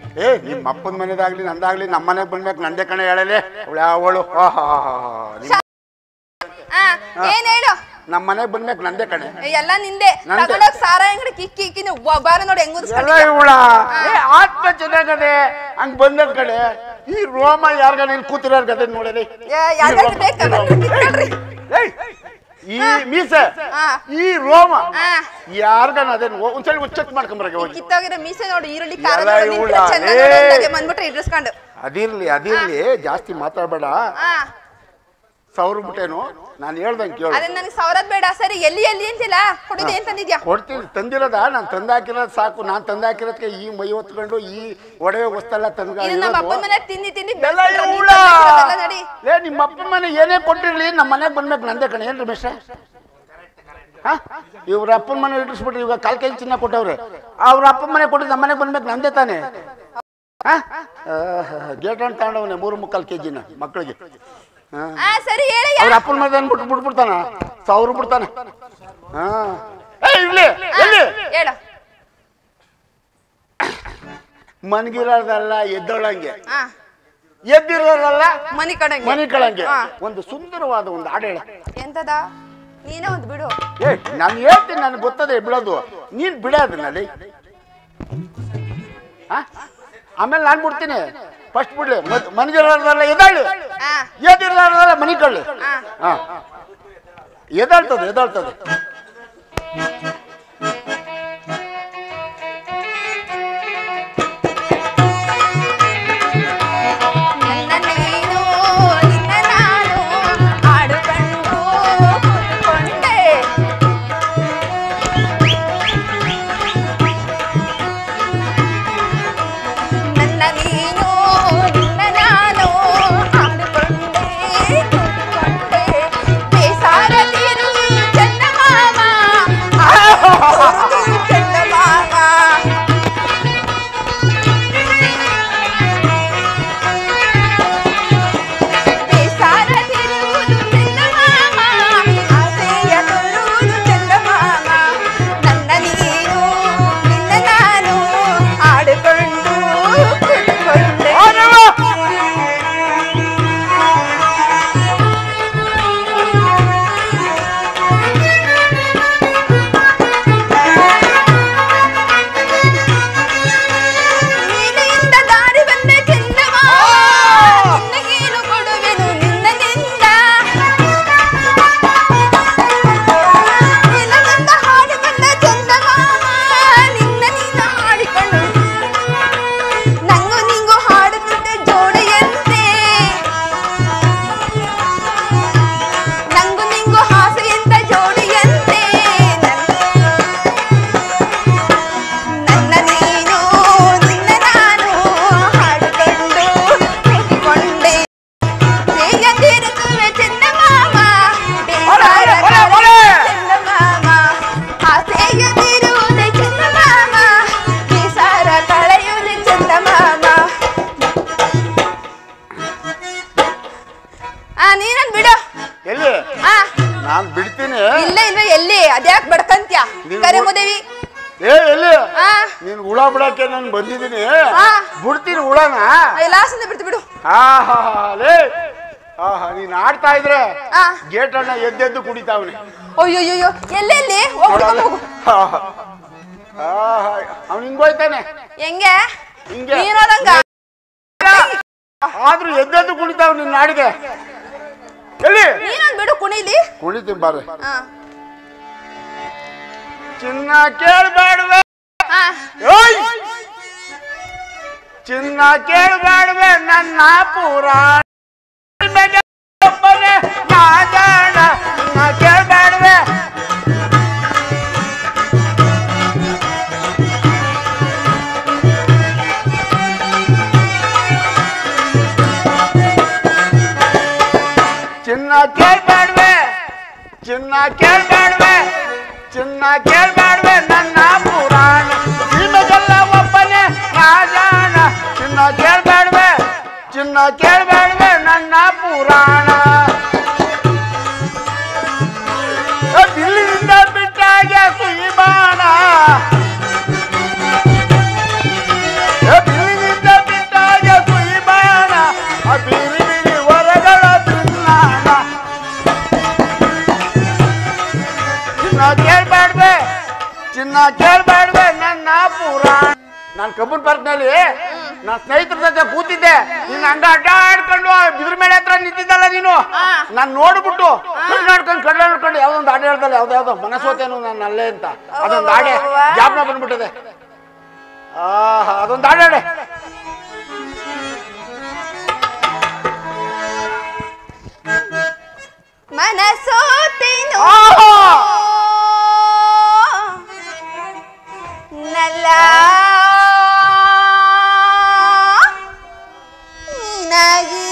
ನಿಮ್ಮ ಅಪ್ಪನ ಮನೆದಾಗ್ಲಿ ನಂದಾಗ್ಲಿ ನಮ್ಮ ಮನೆಗೆ ಬಂದ್ಬೇಕು ನಂದೇ ಕಣೆ ಹೇಳಲೆ ಅವಳು ಏನ್ ಹೇಳು. ನಮ್ಮ ಮನೆಗೆ ಬಂದ್ಬೇಕು ನಂದೇ ಕಣೆ ಎಲ್ಲ ನಿಂದೆ. ಸಾರ ಅಂಗಡಿ ಕಿಕ್ಕಿ ಕಿಕ್ಕಿ ಬಾರ ನೋಡಿ ಹೆಂಗ್ ಆತ್ಮ ಚೆನ್ನಾಗದೆ ಹಂಗ್ ಬಂದದ್ ಕಡೆ ಈ ರೋಮ ಯಾರ್ಗ ನೀನ್ ಕೂತಿರೋ ಗದೆ ನೋಡಲಿ. ಈ ಮೀಸೆ ಈ ರೋಮ ಯಾರ್ಗನ ಅದೇನು ಒಂದ್ಸಲ ಚೆಕ್ ಮಾಡ್ಕೊಂಬರಗೆ ಹೋಗಿ ಕಿತ್ತೋಗಿರೋ ಮೀಸೆ ನೋಡಿ ಈರುಳ್ಳಿ ಬಂದ್ಬಿಟ್ರೆ ಇಡ್ಸ್ಕೊಂಡು ಅದಿರ್ಲಿ ಜಾಸ್ತಿ ಮಾತಾಡಬೇಡ. ಸಾವಿರ ಬಿಟ್ಟೇನು ನಾನು ಹೇಳ್ದಂಗೆ ಕೇಳು. ಅದೇ ನನಗೆ ಸಾವಿರದ್ ಬೇಡ. ಸರಿ ಎಲ್ಲಿ ಎಲ್ಲಿ ಅಂತಿಲ್ಲ ಕೊಡೋದು ಏನ್ ತಂದಿದ್ಯಾ? ಕೊಡ್ತೀನಿ. ತಂದಿರೋದ ನಾನು ತಂದಾಕಿರೋದು ಸಾಕು. ನಾನು ತಂದಾಕಿರೋದಕ್ಕೆ ಈ ಮೈ ಹೊತ್ಕೊಂಡು ಈ ಒಡವೆ ವಸ್ತೆಲ್ಲ ತಂದ ನಮ್ಮ ಅಪ್ಪನ ಮನೆ ತಿಂದಿ ತಿಂದಿ ನಿಮ್ಮ ಅಪ್ಪನ ಮನೆ ಏನೇ ಕೊಟ್ಟಿರ್ಲಿ ನಮ್ಮ ಮನೆಗೆ ಬಂದ್ಬೇಕು ನಂದೇ ಕಣೆ. ಏನ್ರಿ ಮಿಸ್ಟ್ರೆ ಇವ್ರ ಅಪ್ಪನ ಮನೆ ಇಟ್ಟಿಸ್ಬಿಟ್ರಿ. ಇವಾಗ 4 kg ಚಿನ್ನ ಕೊಟ್ಟವ್ರೆ. ಅವ್ರ ಅಪ್ಪನ ಮನೆ ಕೊಟ್ಟಿದ್ದು ನಮ್ಮ ಮನೆಗೆ ಬಂದ್ಬೇಕು ನಂದೇ ತಾನೆ. ಗೇಟ್ ಅಂತ ತಗೊಂಡವನೆ 3.25 kg ಮಕ್ಕಳಿಗೆ. ಅವ್ರ ಅಪ್ಪನ ಮನೆ ಬಿಟ್ಬಿಡ್ತಾನ 1000 ಬಿಡ್ತಾನೆ. ಮನ್ಗಿರೋದಲ್ಲ ಎದ್ದೊಳಂಗೆ ಎದ್ದಿರೋದಲ್ಲ ಮನಿ ಕಳಂಗೆ. ಒಂದು ಸುಂದರವಾದ ಒಂದು ಹಾಡು ಹೇಳ. ಎಂತದ? ನೀನೇ ಒಂದು ಬಿಡು. ನಾನು ಹೇಳ್ತೀನಿ, ನನಗೆ ಗೊತ್ತದೆ ಬಿಡೋದು. ನೀನ್ ಬಿಡೋದನ್ನಲ್ಲಿ ಆಮೇಲೆ ನಾನ್ ಬಿಡ್ತೀನಿ. ಫಸ್ಟ್ ಬಿಡ್ಲಿ. ಮನ್ಗಿರೋದಲ್ಲ ಎದ್ದಾಳು, ಎದ್ದಿರೋದಲ್ಲ ಮನಿ ಕಳ್ಳಿ. ಎದ್ದಾಳ್ತದೆ. ನೀನ್ ಹುಳ ಬಿಡಕ್ಕೆ ನಾನು ಬಂದಿದ್ದೀನಿ. ಬಿಡ್ತೀನಿ ಹುಳನ. ಲಾಸ್ಟ್ ಬಿಡ್ತು ಬಿಡು. ನೀನ್ ಆಡ್ತಾ ಇದ್ರೆ ಆ. ಗೇಟ್ ಅಣ್ಣ ಎದ್ದೆದ್ದು ಕುಡಿತಾವನೆ. ಅಯ್ಯೋಯ್ಯೋ ಎಲ್ಲೆಲ್ಲಿ ಹೋಗು ಅವ್ನು ಹಿಂಗೋಯ್ತಾನೆ ಹೆಂಗೆ ಹಿಂಗೆ. ನೀನೋದಂಗ ಆದ್ರೂ ಎದ್ದೆದ್ದು ಕುಣಿತಾವ್ ನಿನ್ನ ನಾಡಿಗೆ. ಎಲ್ಲಿ ನೀನೊಂದ್ ಬಿಡು ಕುಣಿಲಿ. ಕುಣಿತೀನಿ ಬಾರೆ. ಚಿನ್ನ ಕೇಳ್ಬೇಡ್ವೆ, ಚಿನ್ನ ಕೇಳ್ಬೇಡ್ವೆ ನನ್ನ ಪುರಾಣ ಒಬ್ಬನೇ ನಾಜಾಣ. ಚಿನ್ನ ಕೇಳ್ಬೇಡ್ವೆ, ಚಿನ್ನ ಕೇಳ್ಬೇಡ್ವೆ, ಚಿನ್ನ ಕೇಳ್ಬೇಡ್ವೆ, ಚಿನ್ನ ಕೇಳ್ಬೇಡ್ವೆ ನನ್ನ ಪುರಾಣ. ನಿಮಗೆಲ್ಲ ಒಬ್ಬನೇ ರಾಜಾಣ. ಚಿನ್ನ ಕೇಳ್ಬೇಡ್ವೆ, ಚಿನ್ನ ಕೇಳ್ಬೇಡ್ವೆ ನನ್ನ ಪುರಾಣ. ಬಿಲ್ಲಿನಿಂದ ಬಿಟ್ಟಾಗೆ ಕುಯಿ ಬಾಣ, ಬಿಲ್ಲಿನಿಂದ ಬಿಟ್ಟಾಗೆ ಕುಯಿ ಬಾಣ. ಬೀರಿ ಬೀರಿ ಹೊರಗಳ ಬಿನ್ನಾಣ. ಚಿನ್ನ ಕೇಳ್ಬೇಡ್ವೆ, ಚಿನ್ನ ಕೇಳ್ಬೇಡ್ವೆ ನನ್ನ ಪುರಾಣ. ನಾನು ಕಬ್ಬನ್ ಪಾರ್ಕ್ನಲ್ಲಿ ನನ್ನ ಸ್ನೇಹಿತರ ಜೊತೆ ಕೂತಿದ್ದೆ. ನೀನ್ ಹಂಗ ಅಡ್ಡ ಆಡ್ಕೊಂಡು ಬಿದ್ರ ಮೇಲೆ ಹತ್ರ ನಿಂತಿದ್ದಲ್ಲ ನೀನು. ನಾನ್ ನೋಡ್ಬಿಟ್ಟು ಕಡ್ಲ ನೋಡ್ಕೊಂಡು ಯಾವ್ದೊಂದು ಹಾಡು ಹೇಳ್ದಲ್ಲ, ಯಾವ್ದಾವ್ದೋ ಮನಸ್ಸೋತೇನು ನಾನು ಅಲ್ಲೇ ಅಂತ. ಅದೊಂದು ಹಾಡೆ ಜ್ಞಾಪನ ಬಂದ್ಬಿಟ್ಟಿದೆ. ಅದೊಂದು ಹಾಡೆ. ಮನಸೋತೇನು ನಲ್ಲ ನೀನಾಗಿ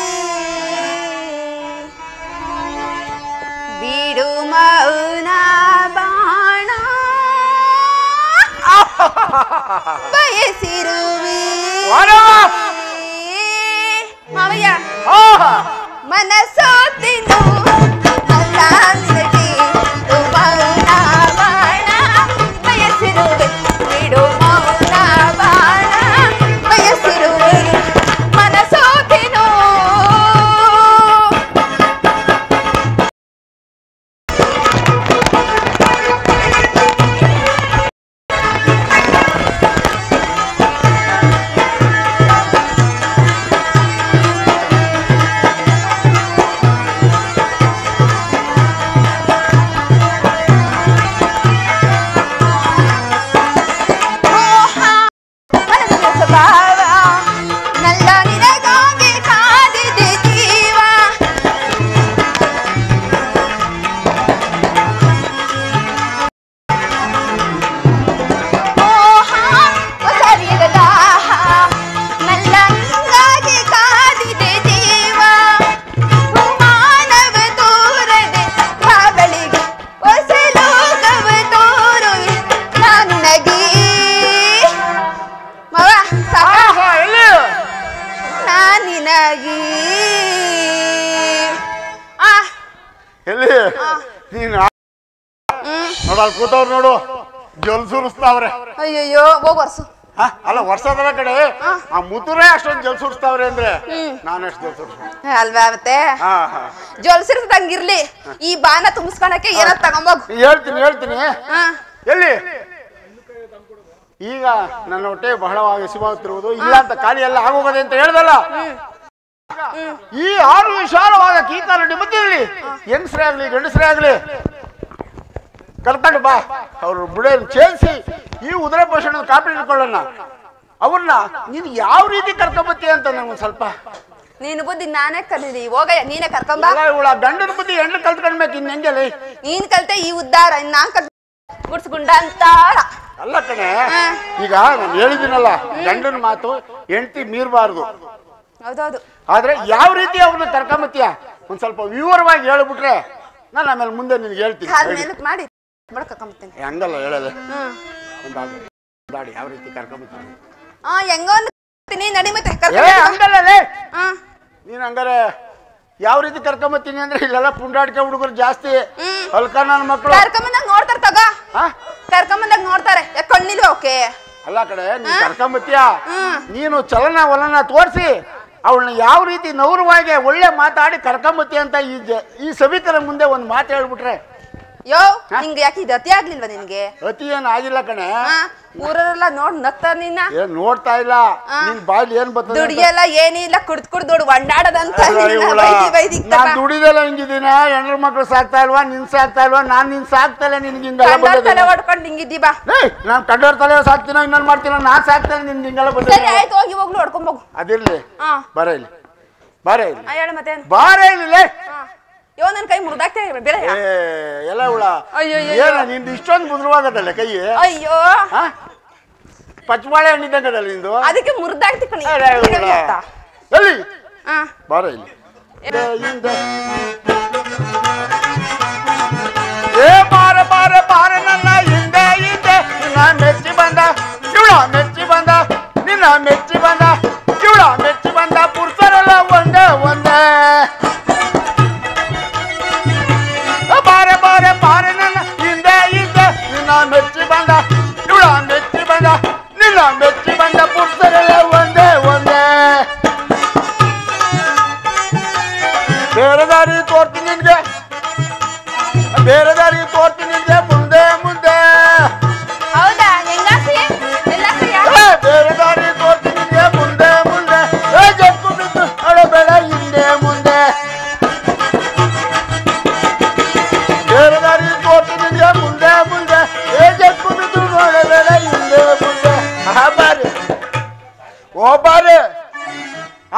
ಬಿಡು ಮೌನ ಬಾಣ ಬಯಸಿರುವೆ ಮಾವಯ್ಯ. ಮನಸೋತಿನು ಅಲ್ಲ ನಿನಗೆ ಮೌನ ಬಾಣ ಬಯಸಿರುವೆ, ಬಿಡು ಮೌನ ಬಾಣ ಬಯಸಿರುವೆ. ಮನಸೋತಿನು ನೋಡಲ್ ಕೂತವ್ರು ನೋಡು, ಜಲ್ ಸುರಿಸ್ತಾವ್ರೆ. ಅಯ್ಯಯ್ಯೋ ಹೋಗ್ ವರ್ಷ. ಅಲ್ಲ ವರ್ಷದಲ್ಲ ಕಡೆ ಆ ಮುತ್ತುರೇ ಅಷ್ಟೊಂದು ಜಲ್ ಸುರಿಸ್ತಾವ್ರೆ ಅಂದ್ರೆ ನಾನು ಎಷ್ಟು ಜಲ್ ಸುರಿಸ್ತೀನಿ ಅಲ್ವಾ? ಮತ್ತೆ ಜೊಲ್ಸಿರ್ತಂಗಿರ್ಲಿ, ಈ ಬಾನ ತುಂಬಿಸ್ಕೊಳಕ್ಕೆ ಏನೋ ತಗೊಂಬೋಗ್. ಹೇಳ್ತೀನಿ ಹೇಳ್ತೀನಿ. ಎಲ್ಲಿ ಈಗ ನನ್ನ ಹೊಟ್ಟೆ ಬಹಳವಾಗಿ ಹಸಿವಾಗುತ್ತಿರುವುದು, ಇಲ್ಲ ಅಂತ ಖಾಲಿ ಎಲ್ಲ ಆಗೋಗದೆ ಅಂತ ಹೇಳ್ದಲ್ಲ. ಈ ಆರು ವಿಶಾಲವಾದ ಕೀತಾರಡಿ ಮಧ್ಯದಲ್ಲಿ ಹೆಂಗಸರೇ ಆಗ್ಲಿ ಗಂಡಸರೇ ಆಗ್ಲಿ ಕರ್ಕೊಂಡು ಬಾ. ಅವ್ರ ಬುಡ ಚೇಲ್ಸಿ ಈ ಉದರ ಪೋಷಣೆ ಕಾಪಿ ಇಟ್ಕೊಳ್ಳೋಣ. ಅವ್ರನ್ನ ನೀನು ಯಾವ ರೀತಿ ಕರ್ಕೊಂಬತ್ತಿ ಅಂತ ನಂಗೆ ಸ್ವಲ್ಪ. ನೀನು ಬುದ್ಧಿ ನಾನೇ ಕಲೀಲಿ, ಹೋಗಯ್ಯ ನೀನೇ ಕರ್ಕೊಂಬ. ಇವಳ ಗಂಡನ ಬುದ್ಧಿ ಹೆಣ್ಣು ಕಲ್ತ್ಕೊಂಡ್ಬೇಕು, ಇನ್ ಹೆಂಗೆಲ್ಲ ನೀನ್ ಕಲ್ತೆ ಈ ಉದ್ದಾರ, ನಾನ್ ಕಲ್ ಗುಡ್ಸ್ಗುಂಡ ಅಂತ ಅಲ್ಲ ಕಣೆ. ಈಗ ನಾನು ಹೇಳಿದ್ದೀನಲ್ಲ, ಗಂಡನ ಮಾತು ಹೆಂಡತಿ ಮೀರಬಾರ್ದು. ಹೌದೌದು. ಆದ್ರೆ ಯಾವ ರೀತಿ ಅವ್ರನ್ನ ಕರ್ಕೊಂಬತ್ತೀಯ ಒಂದ್ ಸ್ವಲ್ಪ ವಿವರವಾಗಿ ಹೇಳ್ಬಿಟ್ರೆ ನಾನು ಆಮೇಲೆ ಮುಂದೆ ನಿನ್ಗೆ ಹೇಳ್ತೀನಿ. ಮಾಡಿ ಕರ್ಕೊಂಬತ್ತೀನಿ. ಹಂಗಲ್ಲ ಹೇಳಲ್ಲ, ದಾಡಿ ಯಾವ ರೀತಿ ಕರ್ಕೊಂಬತ್ತೀನಿ ಹೆಂಗೋ ನಡಿ ಮತ್ತೆ ಹಂಗಲ್ಲ. ನೀನ್ ಹಂಗಾರೆ ಯಾವ ರೀತಿ ಕರ್ಕೊಂಬತ್ತೀನಿ ಅಂದ್ರೆ ಇಲ್ಲೆಲ್ಲ ಪುಂಡಾಡ್ಕೆ ಹುಡುಗರು ಜಾಸ್ತಿ, ಅಲ್ಕ ನನ್ನ ಮಕ್ಕಳು ಕರ್ಕೊಂಬಂದಾಗ ನೋಡ್ತಾರ ತಗ, ಕರ್ಕೊಂಬಂದಾಗ ನೋಡ್ತಾರೆ. ಕಣ್ಣಿಲ್ವ ಓಕೆ ಅಲ್ಲ ಕಡೆ ನೀನ್ ಕರ್ಕೊಂಬತ್ತೀಯ, ನೀನು ಚಲನ ವಲನ ತೋರಿಸಿ ಅವಳನ್ನ ಯಾವ ರೀತಿ ನೌರವಾಗಿ ಒಳ್ಳೆ ಮಾತಾಡಿ ಕರ್ಕೊಂಬತ್ತಿ ಅಂತ ಈ ಸಭಿಕರ ಮುಂದೆ ಒಂದು ಮಾತು ಹೇಳ್ಬಿಟ್ರೆ. ಯೋ ನಿಂಗೆ ಯಾಕೆ ಇದು ಅತಿ ಆಗ್ಲಿಲ್ವಾ ನಿನ್ಗೆ? ಅತಿ ಏನ್ ಆಗಿಲ್ಲ ಕಣೆ. ಊರೆಲ್ಲ ನೋಡ್ ನಗ್ತಾರ ನಿನ್ನ. ಏನ್ ನೋಡ್ತಾ ಇಲ್ಲ, ನಿನ್ ಬಾಯ್ಲಿ ಏನ್ ಬರ್ತದೆ? ದುಡಿಯಲ್ಲ ಏನಿಲ್ಲ, ಕುಡ್ದು ದುಡ್ಡು ಒಂಡಾಡದಂತ. ನಾನ್ ದುಡಿದೆಲ್ಲ ಹಿಂಗಿದ್ದೀನ, ಹೆಣ್ರ ಮಕ್ಳು ಸಾಕ್ತಾ ಇಲ್ವಾ, ನಿನ್ ಸಾಕ್ತಾ ಇಲ್ವಾ? ನಾನ್ ನಿನ್ ಸಾಕ್ತಾ ಇಲ್ಲ, ನಿನ್ಗೆ ಹಿಂಗೆಲ್ಲ ತಲೆ ಹೊಡ್ಕೊಂಡು ಹಿಂಗಿದ್ದೀ ಬಾ. ನಾನ್ ಕಂಡೋರ್ ತಲೆ ಸಾಕ್ತೀನ, ಇನ್ನೊಂದ್ ಮಾಡ್ತೀನ, ನಾನ್ ಸಾಕ್ತೇನೆ, ನಿನ್ಗೆ ಹಿಂಗೆಲ್ಲ ಬಂದ. ಸರಿ ಆಯ್ತು, ಹೋಗಿ ಹೋಗ್ಲು ಹೊಡ್ಕೊಂಡ್ ಹೋಗು. ಅದಿರ್ಲಿ, ಬಾರ ಇಲ್ಲಿ, ಬಾರ ಇಲ್ಲಿ, ಹೇಳ ಮತ್ತೆ ಬಾರ ಇಲ್ಲಿ. ಯೋ ನನ್ ಕೈ ಮುರಿದಾಗ್ತೇವೆ ಬೇಡ ಎಲ್ಲ ಹುಳ. ಏನ ನಿಂದು ಇಷ್ಟೊಂದು ಮುದ್ರವಾಗದಲ್ಲ ಕೈ? ಅಯ್ಯೋ ಪಚ್ಚಬಾಳೆ ಹಣ್ಣಿದ್ದಂಗದಲ್ಲ ನಿಂದು, ಅದಕ್ಕೆ ಮುರಿದಾಗ್ತಿ ಕಣಿ. ಎಲ್ಲಿ ಬಾರ ಇಲ್ಲಿ. ಏ ಬಾರ ಬಾರ ಬಾರ ನನ್ನ ಹಿಂದೆ ಹಿಂದೆ, ನಿನ್ನ ಮೆಚ್ಚಿ ಬಂದ ಇವಳ ಮೆಚ್ಚಿ ಬಂದ, ನಿನ್ನ ಮೆಚ್ಚಿ ಬಂದ ಇವಳ ಮೆಚ್ಚಿ ಬಂದ, ಪುರುಷರೆಲ್ಲ ಒಂದೇ ಒಂದೇ. ಬಾರೆ ಬಾರೆ ಬಾರೆ ನನ್ನ ಹಿಂದೆ ಹಿಂದೆ, ನಿನ್ನ ಮೆಚ್ಚಿ ಬಂದ ಇವಳ ಮೆಚ್ಚಿ ಬಂದ, ನಿನ್ನ ಮೆಚ್ಚಿ ಬಂದ, ಪುರುಷರೆಲ್ಲ ಒಂದೇ ಒಂದೇ. ಬೇರೆ ದಾರಿ ತೋರ್ತೀನಿ ನಿನ್ಗೆ, ಬೇರೆ ದಾರಿ ತೋರ್ತೀನಿ ನಿನ್ಗೆ, ಮುಂದೆ ಮುಂದೆ. ಹೌದಾ? ಹೆಂಗಾಸಿ ಬೇರೆ ದಾರಿ ತೋರ್ತೀನಿ ನಿನ್ಗೆ, ಮುಂದೆ ಮುಂದೆ. ಜಪ್ಪು ಬಿದ್ದು ಅಳಬೇಡ ಹಿಂದೆ ಮುಂದೆ. ಬೇರೆ ದಾರಿ ತೋರ್ತೀನಿ ನಿನ್ಗೆ, ಮುಂದೆ ಮುಂದೆ. ಜಪ್ಪು ಬಿದ್ದು ಅಳಬೇಡ ಹಿಂದೆ ಮುಂದೆ. ಬಾರೆ ಓ ಬಾರೆ,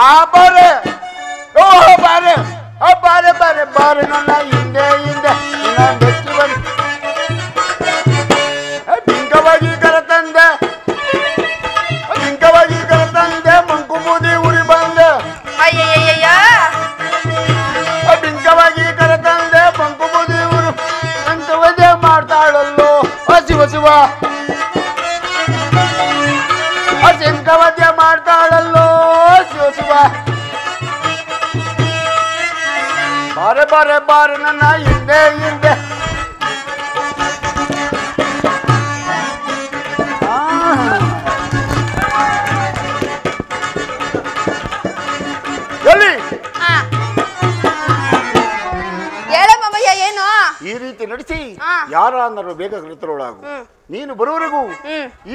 ಆ ಬಾರೆ ಓ ಬಾರೆ, ಬಾರೆ ಬಾರೆ ಬಾರೆ ನನ್ನ ಹಿಂದೆ ಹಿಂದೆ, ನಿನ್ನ ಮೆಚ್ಚಿ ಬಂದು ಬಿಂಕವಾಗಿ ಕರೆತಂದೆ, ಬಿಂಕವಾಗಿ ಕರೆತಂದೆ, ಮಂಕು ಬೂದಿ ಉರಿ ಬಂದೆ. ಅಯ್ಯಯ್ಯಯ್ಯ ಬಿಂಕವಾಗಿ ಕರೆತಂದೆ, ಮಂಕು ಬೂದಿ ಉರು ಅಂತ ವಜೆ ಮಾಡ್ತಾಳಲ್ಲೋ ಶಿವ ಶಿವ. ಶಂಕ ವಜೆ ಮಾಡ್ತಾಳಲ್ಲೋ ಶಿವ ಶಿವ. ಬಾರೆ ಬಾರೆ ಬಾರೆ ನನ್ನ ಹಿಂದೆ ಹಿಂದೆ. ಎಲ್ಲಿ ಹೇಳ ಮಾಮಯ್ಯ ಏನು? ಈ ರೀತಿ ನಡೆಸಿ ಯಾರ ಅಂದರು ಬೇಗ ಕೃತರೊಳಗು. ನೀನು ಬರುವವರೆಗೂ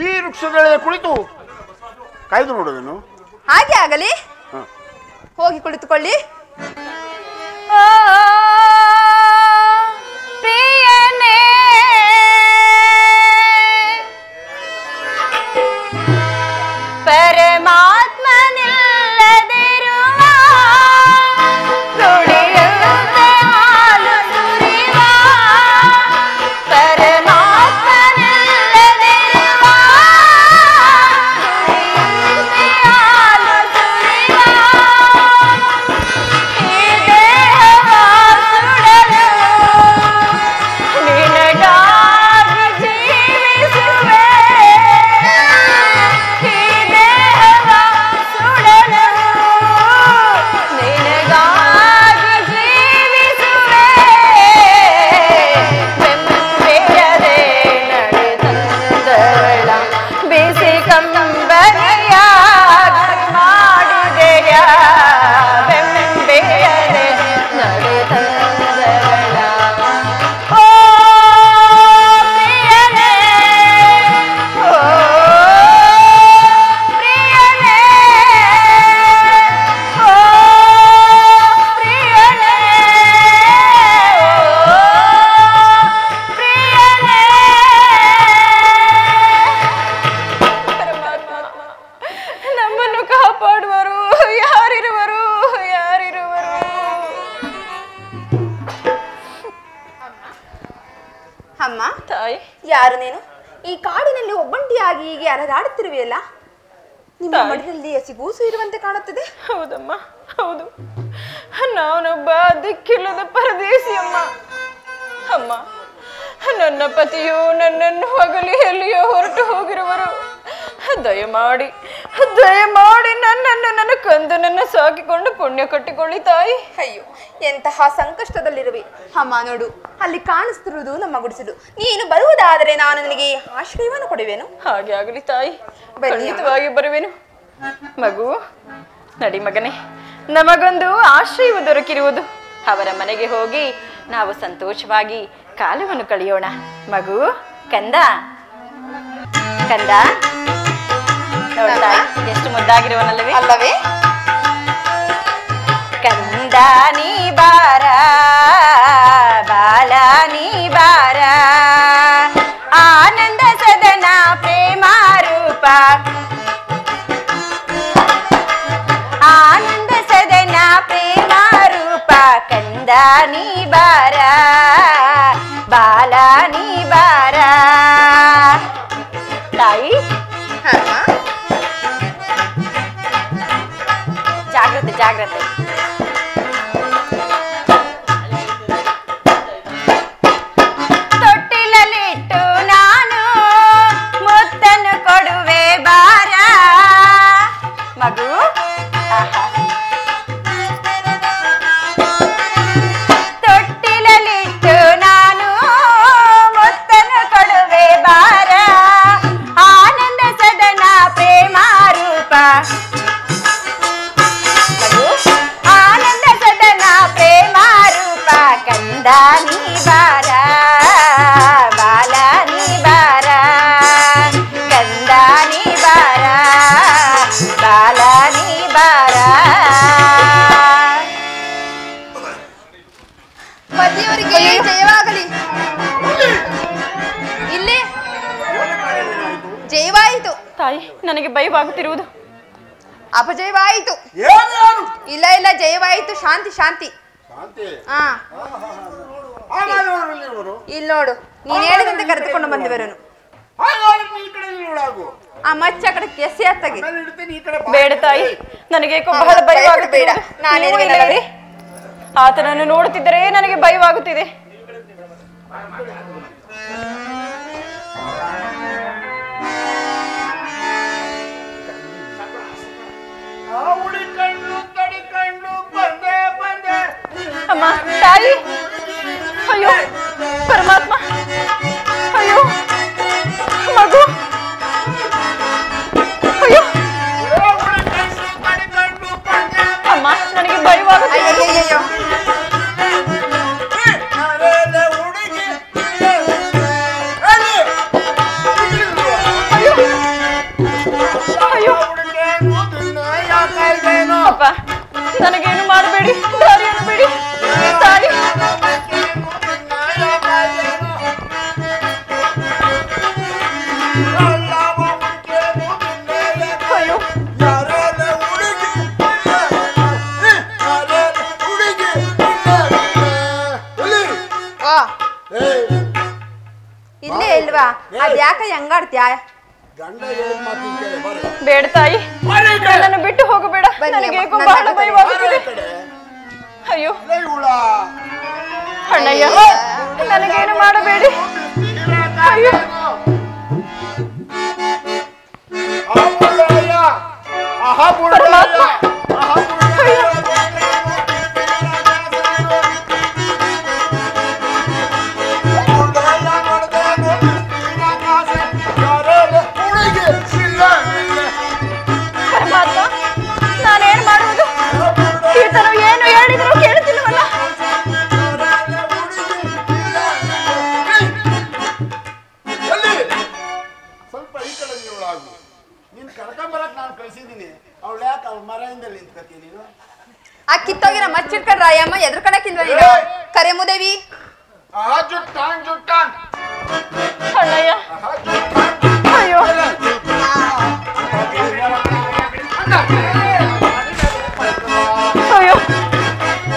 ಈ ವೃಕ್ಷದೊಳಗೆ ಕುಳಿತು ಕಾಯ್ದು ನೋಡುವೆನು. ಹಾಗೆ ಆಗಲಿ, ಹೋಗಿ ಕುಳಿತುಕೊಳ್ಳಿ. ಪ್ರಿಯನೇ ಪರಮಾತ್ಮನಿಲ್ಲದಿರುವ ನುಡಿಯಂತೆ ಹಾಲು ಸುರಿವ, ಪರಮಾತ್ಮನಿಲ್ಲದಿರುವ ನುಡಿಯಂತೆ ಹಾಲು ಸುರಿವ. ಈ ದೇಹವ ಸುಡಲು ನಿನಗಾಗಿ ಜೀವಿಸುವೆ, ಈ ದೇಹವ ಸುಡಲು ನಿನಗಾಗಿ ಜೀವಿಸುವೆ. ಬೆಂಬೆಯದೆ ನಡೆದಂದವಳ ಬಿಸಿ ಕಂಬನಿಯ ಮಾಡಿದೆಯ, ಬೆಂಬೆಯದೆ ನಡೆದಂದವಳ. ಓ ಪ್ರಿಯನೇ, ಓ ಪ್ರಿಯನೇ, ಓ ಪ್ರಿಯನೇ, ಓ ಪ್ರಿಯನೇ. ಪರಮಾತ್ಮ ನಮ್ಮನ್ನು ಕಾಪಾಡುವರು ಯಾರಿರುವರು, ಯಾರಿರುವರು? ಅಮ್ಮ ತಾಯಿ, ಯಾರು ನೀನು? ಈ ಕಾಡಿನಲ್ಲಿ ಒಬ್ಬಂಟಿಯಾಗಿ ಹೀಗೆ ಅಲೆದಾಡುತ್ತಿರುವೆಯಲ್ಲ, ನಿಮ್ಮ ತಾಯಿ. ಮಡಿಲಲ್ಲಿ ಹಸಿಗೂಸು ಇರುವಂತೆ ಕಾಣುತ್ತದೆ. ಹೌದಮ್ಮ, ಹೌದು. ನಾನೊಬ್ಬ ದಿಕ್ಕಿಲ್ಲದ ಪರದೇಸಿ ಅಮ್ಮ. ಅಮ್ಮ, ನನ್ನ ಪತಿಯು ನನ್ನನ್ನು ಅಗಲಿ ಎಲ್ಲಿಯೋ ಹೊರಟು ಹೋಗಿರುವರು. ದಯಮಾಡಿ ದಯಮಾಡಿ ನನ್ನನ್ನು ನನ್ನ ಕಂದನನ್ನು ಸಾಕಿಕೊಂಡು ಪುಣ್ಯ ಕಟ್ಟಿಕೊಳ್ಳಿ ತಾಯಿ. ಅಯ್ಯೋ, ಎಂತಹ ಸಂಕಷ್ಟದಲ್ಲಿರುವೆ. ಅಮ್ಮ ನೋಡು, ಅಲ್ಲಿ ಕಾಣಿಸ್ತಿರುವುದು ನಮ್ಮ ಗುಡಿಸಲು. ನೀನು ಬರುವುದಾದರೆ ನಾನು ನಿನಗೆ ಆಶ್ರಯವನ್ನು ಕೊಡುವೆನು. ಹಾಗೆ ಆಗಲಿ ತಾಯಿ, ಬನ್ನಿ. ಖಂಡಿತವಾಗಿ ಬರುವೆನು. ಮಗು ನಡಿ ಮಗನೇ, ನಮಗೊಂದು ಆಶ್ರಯವು ದೊರಕಿರುವುದು. ಅವರ ಮನೆಗೆ ಹೋಗಿ ನಾವು ಸಂತೋಷವಾಗಿ ಕಾಲವನ್ನು ಕಳೆಯೋಣ. ಮಗು, ಕಂದ ಕಂದ, ನೋಡ್ತಾ ಎಷ್ಟು ಮುದ್ದಾಗಿರುವನಲ್ಲವೇ ಅಲ್ಲವೇ? ಕಂದ ನೀ ಬಾರ, ಬಾಲ ನೀ ಬಾರ, ಆನಂದ ಸದನ ಪ್ರೇಮ ರೂಪ, ಆನಂದ ಸದನ ಪ್ರೇಮ ರೂಪ, ಕಂದ ನೀ ಬಾರ, ಬಾಲ ನೀ ಬಾರ. ತಾಯಿ, ಜಾಗ್ರತೆ ಜಾಗ್ರತೆ. ತೊಟ್ಟಿಲಲ್ಲಿಟ್ಟು ನಾನು ಮುತ್ತನ್ನು ಕೊಡುವೆ ಬಾರ. ಮಗು, ತೊಟ್ಟಿಲಲ್ಲಿಟ್ಟು ನಾನು ಮುತ್ತನ್ನು ಕೊಡುವೆ ಬಾರ, ಆನಂದ ಸದನ ಪ್ರೇಮ ರೂಪ, ಆನಂದ ಸದನ ಪ್ರೇಮ ರೂಪ, ಕಂದ ನೀ ಬಾರ, ಬಾಲ ನೀ ಬಾರ, ಕಂದ ನೀ ಬಾರ, ಬಾಲ ನೀ ಬಾರ. ಪತಿಯವರಿಗೆ ಜಯವಾಗಲಿ. ಇಲ್ಲಿ ಜಯವಾಯಿತು. ತಾಯಿ, ನನಗೆ ಭಯವಾಗುತ್ತಿರುವುದು. ಅಪಜಯವಾಯಿತು. ಇಲ್ಲ ಇಲ್ಲ, ಜಯವಾಯಿತು. ಶಾಂತಿ ಶಾಂತಿ. ಹಾ, ಇಲ್ಲಿ ನೋಡು, ನೀನ್ ಹೇಳಿದಂತೆ ಕರೆದುಕೊಂಡು ಬಂದಿವರನು. ಆ ಮಚ್ಚ ಕಡೆ ಕೆಸಿ ಹತ್ತಗೆ. ಬೇಡ ತಾಯಿ, ನನಗೆ ಬಹಳ ಭಯವಾಗುತ್ತಿದೆ. ಆತನನ್ನು ನೋಡುತ್ತಿದ್ದರೆ ನನಗೆ ಭಯವಾಗುತ್ತಿದೆ. ಅಮ್ಮ, ತಾಯಿ, ಅಯ್ಯೋ ಪರಮಾತ್ಮ, ಅಯ್ಯೋ ಮಗು, ಅಯ್ಯೋ ಅಮ್ಮ, ನನಗೆ ಭಯವಾಗುತ್ತಿದೆ. ಅಯ್ಯೋ ಅಯ್ಯೋ ಅಪ್ಪ, ನನಗೇನು ಮಾಡಬೇಡಿ, ದಾರಿಯನ್ನು ಬಿಡಿ ತಾಯಿ. ಅಯ್ಯೋ ಇಲ್ಲೇ ಇಲ್ವಾ? ಅದ್ ಯಾಕ ಹೆಂಗಾಡ್ತ್ಯಾ? ಬೇಡ ತಾಯಿ, ನನ್ನನ್ನು ಬಿಟ್ಟು ಹೋಗಬೇಡ. ನನಗೆ ಬಹಳ ಭಯವಾಗುತ್ತಿದೆ. ಅಯ್ಯೋ ಅಣ್ಣಯ್ಯ, ನನಗೇನು ಮಾಡಬೇಡಿ. ಅಯ್ಯೋ ಪರಮಾತ್ಮ, ಅಯ್ಯೋ ಪರಮಾತ್ಮ, ನಾನೇನು ಮಾಡುವುದು? ಈತನು ಏನು ಹೇಳಿದ್ರು ಕೇಳುತ್ತಿಲ್ಲವಲ್ಲ. ಸ್ವಲ್ಪ ಈ ಕಡೆ ನೀವಳಾಗು. ನೀನ್ ಕರ್ಕೊಂಬರಕ್ ನಾನು ಕಳ್ಸಿದ್ದೀನಿ. ಅವಳು ಯಾಕೆ ಅವ್ಳ ಮರೆಯಿಂದಲ್ಲಿ ನಿಂತ್ಕತಿ ನೀನು? ಆ ಕಿತ್ತೋಗಿರ ಮಚ್ಚಿಟ್ಕೊಂಡ್ರ ಅಯ್ಯಮ್ಮ ಎದ್ರಕಣಕ್ಕಿಲ್ವ ನೀನು? ಕರೆ ಮುದೇವಿ ಜುಟ್ಟಾನ್ ಅಣ್ಣಯ್ಯ, ಅಯ್ಯೋ ಅಯ್ಯೋ,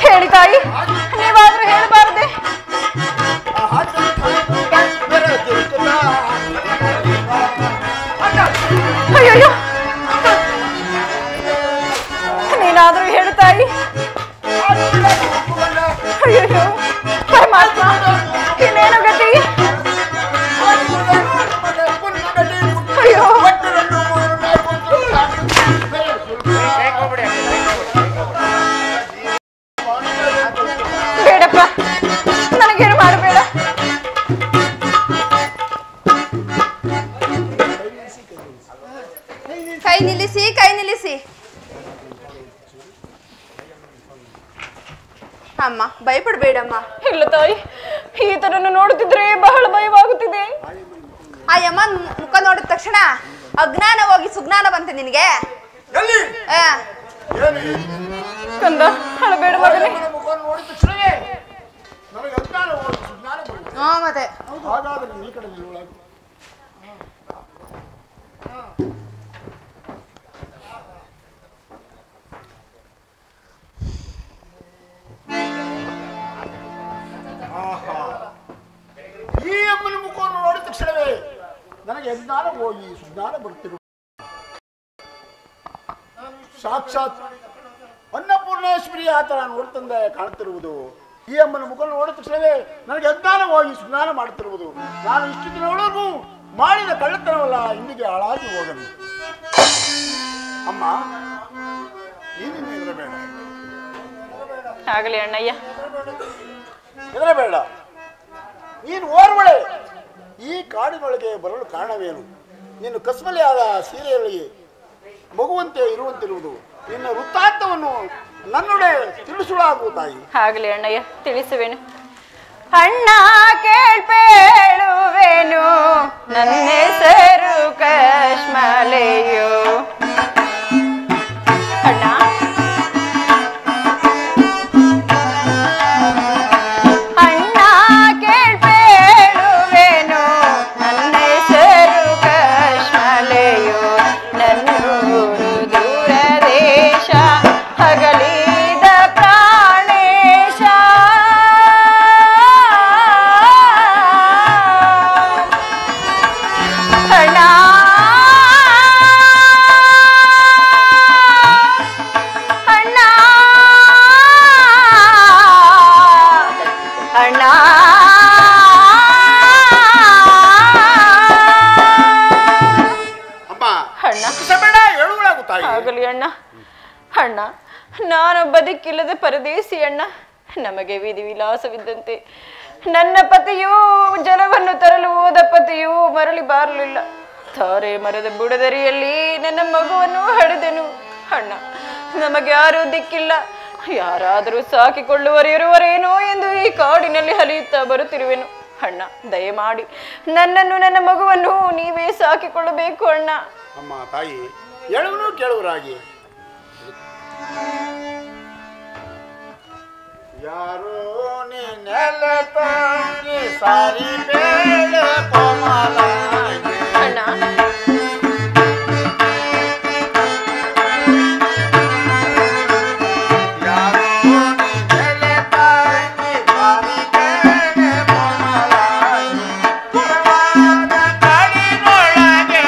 ಹೇಳಿ ತಾಯಿ, ನೀವಾದ್ರೂ ಹೇಳಬಾರದೆ? ಅಯ್ಯೋ, ನೀನಾದ್ರೂ ಹೇಳು ತಾಯಿ. ಅಯ್ಯೋ ಪರಮಾತ್ಮ, ಇನ್ನೇನು ಗತಿ? ಅಯ್ಯೋ ಅಮ್ಮ ಭಯಪಡ್ಬೇಡಮ್ಮ. ಇಲ್ಲ ತಾಯಿ, ಈತನನ್ನು ನೋಡುತ್ತಿದ್ರೆ ಬಹಳ ಭಯವಾಗುತ್ತಿದೆ. ಆ ಯಮನ್ ಮುಖ ನೋಡಿದ ತಕ್ಷಣ ಅಜ್ಞಾನ ಹೋಗಿ ಸುಜ್ಞಾನ ಬಂತೆ ನಿನಗೆ. ಕಂದ ಅಳಬೇಡ ಮಗನೇ. ಮತ್ತೆ ಈ ಅಮ್ಮನ ಮುಖವನ್ನು ನೋಡಿದ ತಕ್ಷಣವೇ ನನಗೆ ಅಜ್ಞಾನ ಹೋಗಿ ಸುಜ್ಞಾನ ಬರುತ್ತಿರು. ಸಾಕ್ಷಾತ್ ಅನ್ನಪೂರ್ಣೇಶ್ವರಿ ಆತರ ನೋಡ್ತಂದೆ ಕಾಣ್ತಿರುವುದು. ಈ ಅಮ್ಮನ ಮುಖ ನೋಡಿದ ತಕ್ಷಣವೇ ನನಗೆ ಅಜ್ಞಾನ ಹೋಗಿ ಸುಜ್ಞಾನ ಮಾಡುತ್ತಿರುವುದು. ನಾನು ಇಷ್ಟು ದಿನಗಳವರೆಗೂ ಮಾಡಿದ ಕಳ್ಳತನವಲ್ಲ ಇಂದಿಗೆ ಹಾಳಾಗಿ ಹೋಗಲಿ. ಅಮ್ಮ ನೀನಿನ್ನು ಹೆದರಬೇಡ, ಆಗಲಿ ಅಣ್ಣಯ್ಯ, ಹೆದರಬೇಡ. ನೀನು ಓರ್ವಳೆ ಈ ಕಾಡಿನೊಳಗೆ ಬರಲು ಕಾರಣವೇನು? ನೀನು ಕಸ್ಮಲಿಯಾದ ಸೀರೆಯೊಳಗೆ ಮಗುವಂತೆ ಇರುವಂತಿರುವುದು. ನಿನ್ನ ವೃತ್ತಾಂತವನ್ನು ನನ್ನೊಡೆ ತಿಳಿಸುಳಾಗುವ ತಾಯಿ. ಆಗಲಿ ಅಣ್ಣಯ್ಯ, ತಿಳಿಸುವೆನು. ಅಣ್ಣ ಕೇಳ್ಪೇಳುವೆನು, ನನ್ನ ಹೆಸರು ಕಶ್ಮಲೆಯೋ. ಅಣ್ಣ ಅಣ್ಣ ಕೇಳ್ಪೇಳುವೆನು, ನನ್ನ ಹೆಸರು ಕಶ್ಮಲೆಯೋ. ನನ್ನೂರು ದೂರ ದೇಶ ಹಗಲಿದ ಪ್ರಾಣೇಶ. ಅಣ್ಣ ಅಣ್ಣ ಅಣ್ಣ ಅಮ್ಮ ಅಣ್ಣ ಬೇಡ, ಹೇಳುಗಳಾಗು ತಾಯಿ. ಆಗಲಿ ಅಣ್ಣ. ಅಣ್ಣ ನಾನು ಬದುಕಿಲ್ಲದ ಪರದೇಸಿ ಅಣ್ಣ. ನಮಗೆ ವಿಧಿ ವಿಲಾಸವಿದ್ದಂತೆ ನನ್ನ ಪತಿಯೂ ಜಲವನ್ನು ತರಲು ಹೋದ ಪತಿಯೂ ಮರಳಿ ಬಾರಲಿಲ್ಲ. ತಾರೆ ಮರದ ಬುಡದರಿಯಲ್ಲಿ ನನ್ನ ಮಗುವನ್ನು ಹಡೆದೆನು. ಅಣ್ಣ ನಮಗೆ ಯಾರೂ ದಿಕ್ಕಿಲ್ಲ. ಯಾರಾದರೂ ಸಾಕಿಕೊಳ್ಳುವರಿರುವರೇನೋ ಎಂದು ಈ ಕಾಡಿನಲ್ಲಿ ಹಲಿಯುತ್ತಾ ಬರುತ್ತಿರುವೆನು. ಅಣ್ಣ ದಯಮಾಡಿ ನನ್ನನ್ನು ನನ್ನ ಮಗುವನ್ನು ನೀವೇ ಸಾಕಿಕೊಳ್ಳಬೇಕು ಅಣ್ಣ. ಅಮ್ಮ ತಾಯಿ ಹೇಳುವನು ಕೇಳುವರಾಗಿ. ಯಾರೋ ನೀನೆಲ್ಲ ತಂಗಿ ಸಾರಿ ಬೇಡ ಕೋಮಲಾಗಿ. ಅಣ್ಣ ಯಾರೋ ನೀನೆಲ್ಲ ತಂಗಿ ಸಾರಿ ಬೇಡ ಕೋಮಲಾಗಿ. ಪುರವಾದ ಕಾಡಿನೊಳಗೆ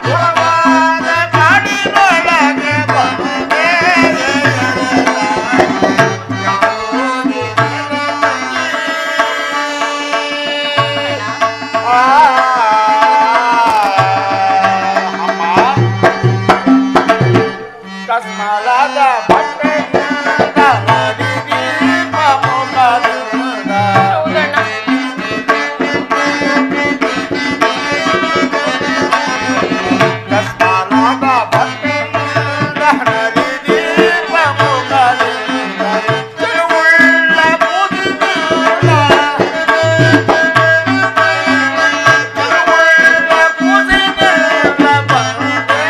ಪುರವಾದ ಕಾಡಿನೊಳಗೆ ಬಂದೆ. ಕಸ್ಮಲದ ಬಟ್ಟೆಯಿಂದ ನದಿದೀಪ ಮುಖದಿಂದ. ಹೌದಣ್ಣ. ಕಸ್ಮಲದ ಬಟ್ಟೆಯಿಂದ ನದಿದೀಪ ಮುಖದಿಂದ. ತಿರುವುಳ್ಳ ಕೂದಿನಿಂದ ತಿರುವುಳ್ಳ ಕೂದಿನಿಂದ ಬಂದೆ.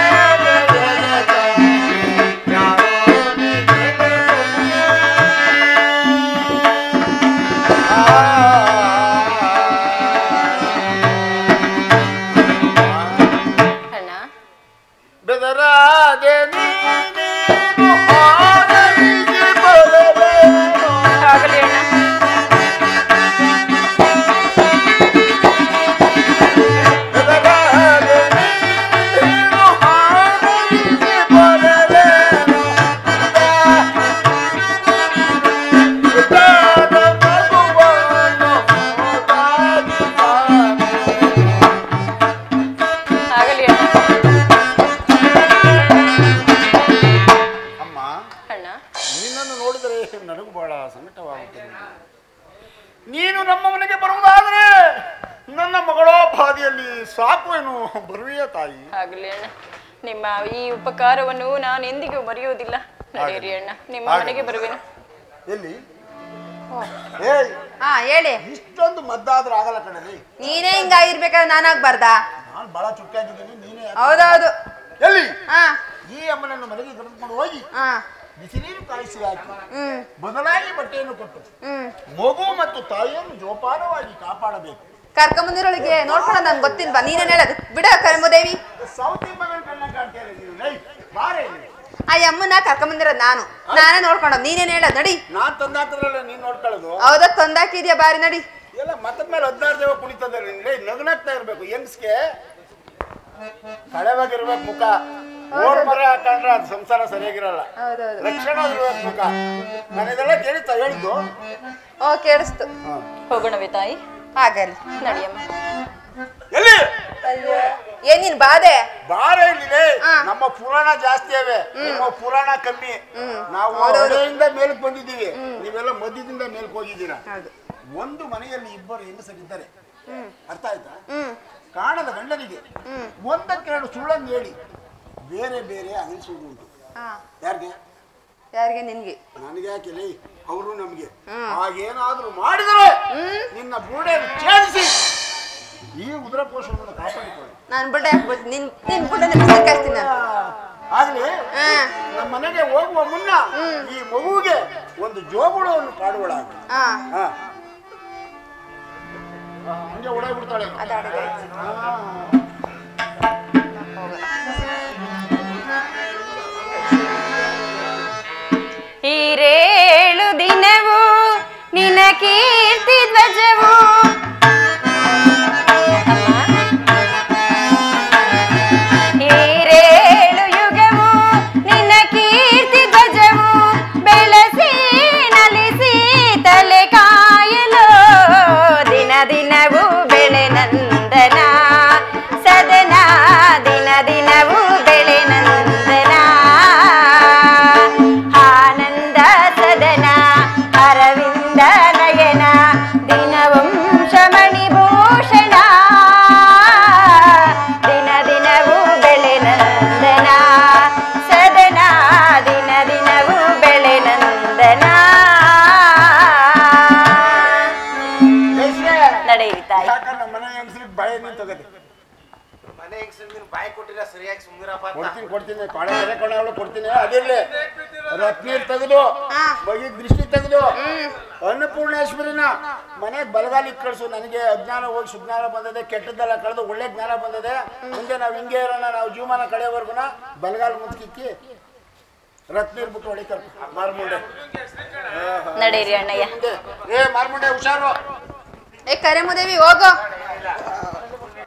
ಅಣ್ಣ ಬೆದರಾದೆ ನೀನು ಹಾರಲಿಗೆ ಬರಬೇಡ. ಆಗಲಿ ಅಣ್ಣ. ಬೆದರಾದೆ ನೀನು ಹಾರಲಿಗೆ ಬರಬೇಡ. ಬಿಟ್ಟಾದ ಮಗುವನ್ನು ಹೋದಾಗಿ ಬಾರೆ. ಆಗಲಿ ಅಣ್ಣ. ಅಮ್ಮ ಅಣ್ಣ ನಿನ್ನನ್ನು ನೋಡಿದರೆ ನನಗೂ ಬಹಳ ಸಂಕಟವಾಗುತ್ತದೆ. ನೀನು ನಮ್ಮ ಮನೆಗೆ ಬರುವುದಾದರೆ ನನ್ನ ಮಗಳೋ ಬಾದಿಯಲ್ಲಿ ಸಾಕುವೇನು ಬರುವೆಯ ತಾಯಿ. ಆಗಲಿ ಅಣ್ಣ. ನಿಮ್ಮ ಈ ಉಪಕಾರವನ್ನು ನಾನು ಎಂದಿಗೂ ಮರೆಯುವುದಿಲ್ಲ. ನಡೀರಿ ಅಣ್ಣ, ನಿಮ್ಮ ಮನೆಗೆ ಬರುವೆನು. ಎಲ್ಲಿ ಏಯ್ ಹಾ ಹೇಳಿ. ಇಷ್ಟೊಂದು ಮದ್ದಾದ್ರೂ ಆಗಲ್ಲ ಕಣಲಿ. ನೀನೇ ಹಿಂಗಾಗಿರ್ಬೇಕಾದ್ರೆ ನಾನಾಗ್ಬಾರ್ದಾ? ನಾನು ಬಹಳ ಚುಕ್ಕಾಗಿದ್ದೀನಿ, ನೀನೇ ಹೌದೌದು. ಎಲ್ಲಿ ಹಾ ಈ ಅಮ್ಮನನ್ನು ಮನೆಗೆ ಕರೆದುಕೊಂಡು ಹೋಗಿ ಹಾ ಬಿಸಿ ನೀರು ಕಾಯಿಸಿ ಹಾಕಿ ಹ್ಮ್ ಬದಲಾಗಿ ಬಟ್ಟೆಯನ್ನು ಕೊಟ್ಟು ಹ್ಮ್ ಮಗು ಮತ್ತು ತಾಯಿಯನ್ನು ಜೋಪಾನವಾಗಿ ಕಾಪಾಡಬೇಕು. ಕರ್ಕೊಂಬಂದಿರೊಳಗೆ ನೋಡ್ಕೊಳ್ಳೋದು ನನ್ಗೆ ಗೊತ್ತಿಲ್ವಾ? ನೀನೇನ್ ಹೇಳೋದು ಬಿಡ ಕರ್ಮದೇವಿ. ಸೌತಿ ಮಗನ ಕಣ್ಣ ಕಾಣ್ತೇನೆ ನೀವು. ನೈ ಬಾರೆ ಇಲ್ಲಿ. ಆ ಅಮ್ಮನ ಕರ್ಕೊಂಬಂದಿರೋದು ನಾನೇ ನೋಡ್ಕೊಳ್ಳೋದು. ನೀನೇನ್ ಹೇಳೋದು? ನಡಿ. ನಾನ್ ತಂದಾತ್ರಲ್ಲ ನೀನ್ ನೋಡ್ಕೊಳ್ಳೋದು. ಹೌದಾ? ತಂದಾಕಿದ್ಯಾ ಬಾರಿ ನಡಿ. ಎಲ್ಲ ಮತ್ತದ ಮೇಲೆ 16 ದೇವ ಕುಣಿತದ ನಗನಾಗ್ತಾ ಇರ್ಬೇಕು. ಹೆಂಗ್ಸ್ಗೆ ಕಳೆವಾಗಿರ್ಬೇಕು ಮುಖ. ಓಡ್ ಮರ ಹಾಕೊಂಡ್ರೆ ಅದು ಸಂಸಾರ ಸರಿಯಾಗಿರಲ್ಲ. ಹೌದೌದು. ಲಕ್ಷಣ ಇರ್ಬೇಕು ಮುಖ. ನಾನು ಇದೆಲ್ಲ ಕೇಳಿತಾ ಹೇಳಿದ್ದು. ಓ ಕೇಳಿಸ್ತು. ಹೋಗೋಣವೇ ತಾಯಿ? ಹಾಗಲ್ಲ ನಡಿಯಮ್ಮ. ಎಲ್ಲಿ ಏನ್ ನಿನ್ ಬಾಧೆ? ಬಾರೆ ಇಲ್ಲಿ. ನಮ್ಮ ಪುರಾಣ ಜಾಸ್ತಿ ಅವೆ, ನಿಮ್ಮ ಪುರಾಣ ಕಮ್ಮಿ. ನಾವು ಹೊಳೆಯಿಂದ ಮೇಲಕ್ಕೆ ಬಂದಿದ್ದೀವಿ, ನೀವೆಲ್ಲ ಮಧ್ಯದಿಂದ ಮೇಲಕ್ಕೆ ಹೋಗಿದ್ದೀರಾ. ಒಂದು ಮನೆಯಲ್ಲಿ ಇಬ್ಬರು ಹೆಂಗಸರಿದ್ದಾರೆ, ಅರ್ಥ ಆಯ್ತಾ? ಕಾಣದ ಗಂಡನಿಗೆ ಒಂದಕ್ಕೆರಡು ಸುಳ್ಳನ್ನು ಹೇಳಿ ಬೇರೆ ಬೇರೆ ಅನಿಸುವುದು. ಯಾರಿಗೆ? ಯಾರಿಗೆ? ನಿನ್ಗೆ. ನನಗೆ ಯಾಕೆ? ಅವರು ನಮ್ಗೆ. ಹಾಗೇನಾದ್ರೂ ಮಾಡಿದರೆ ನಿನ್ನ ಬುರುಡೆಯನ್ನು ಛೇದಿಸಿ ಈ ಉದರಕೋಶವನ್ನು ಕಾಪಾಡಿಕೊಳ್ಳಿ. ನಾನು ಬುಡ್ಡೆ ಹಾಕ್ಬೋದು. ನಿನ್ ಬುಡ್ಡೆ ಸಾಕಾಯ್ತೀನಿ ನಾನು. ಆಗ್ಲಿ. ನಮ್ಮ ಮನೆಗೆ ಹೋಗುವ ಮುನ್ನ ಈ ಮಗುವಿಗೆ ಒಂದು ಜೋಗುಳವನ್ನು ಕಾಡುವಳಾಗ. ಹಂಗೆ ಓಡಾಡ್ಬಿಡ್ತಾಳೆ. ಹಿರೇಳು ದಿನವು ನಿನ ಕೀರ್ತಿ ಧ್ವಜವು. ಹಿರೇಳು ಯುಗವು ನಿನ್ನ ಕೀರ್ತಿ ಧ್ವಜವು. ಬೆಳಸಿ ನಲಿಸಿ ತಲೆ ಕಾಯಲು ದಿನ ದಿನವೂ ಬೆಳೆ ನಂದನ ಸದನ. ದಿನ ದಿನವೂ ಬೆಳೆ ನಂದನ ಆನಂದ ಸದನ ಅರವಿಂದ ನಯನ ದಿನವಂಶ ಮಣಿಭೂಷಣ. ದಿನ ದಿನವೂ ಬೆಳೆ ನಂದನ ಸದನ. ದಿನ ದಿನವೂ ಬೆಳೆ ನಂದನ. ನಡೆಯಿರಿ ತಾಯಿ. ನಮ್ಮ ಮನೆ ಹೆಂಗಸ್ರಿಗೆ ಬಾಯಿ ನಿಂತೋಗದೆ. ಮನೆ ಹೆಂಗಸ್ರಿಗೆ ಬಾಯಿ ಕೊಟ್ಟಿಲ್ಲ, ಸರಿಯಾಗಿ ಸುಮ್ಮನಿರಪ್ಪ. ಕೊಡ್ತೀನಿ ಪಾಳೆ ಕೆರೆ ಕೊಂಡವಳು ಕೊಡ್ತೀನಿ. ಅದಿರ್ಲಿ, ರತ್ನೀರ್ ತೆಗೆದು ಬಗೆ ದೃಷ್ಟಿ ತೆಗೆದು ಅನ್ನಪೂರ್ಣೇಶ್ವರಿನ ಮನೆಗೆ ಬಲಗಾಲಿ ಕಳಿಸು. ನನಗೆ ಅಜ್ಞಾನ ಹೋಗಿ ಸುಜ್ಞಾನ ಬಂದದೆ, ಕೆಟ್ಟದ್ದೆಲ್ಲ ಕಳೆದು ಒಳ್ಳೆ ಜ್ಞಾನ ಬಂದದೆ. ಮುಂದೆ ನಾವು ಹಿಂಗೆ ಇರೋಣ, ನಾವು ಜೀವಮಾನ ಕಳೆಯವರೆಗೂ ಬಲಗಾಲ ಮುಚ್ಚಿಕ್ಕಿ ರತ್ನೀರ್ ಬಿಟ್ಟು ಹೊಡಿತಾರೆ. ಮಾರ್ಮುಂಡೆ ನಡೆಯಿರಿ ಅಣ್ಣಯ್ಯ. ಮಾರ್ಮುಂಡೆ ಹುಷಾರು. ಕರೆಮುದೇವಿ ಹೋಗೋ.